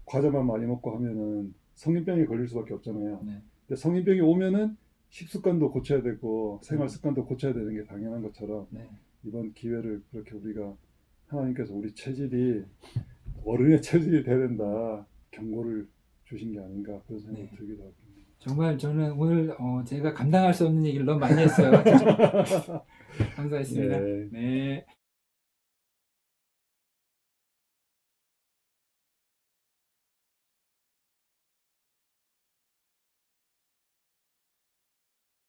과자만 많이 먹고 하면은 성인병에 걸릴 수밖에 없잖아요. 네. 근데 성인병이 오면은 식습관도 고쳐야 되고 생활 습관도 고쳐야 되는 게 당연한 것처럼 네. 이번 기회를 그렇게 우리가 하나님께서 우리 체질이 어른의 체질이 돼야 된다 경고를 주신 게 아닌가 그런 생각이 들기도 하고. 정말 저는 오늘 제가 감당할 수 없는 얘기를 너무 많이 했어요. 감사했습니다. 네. 네.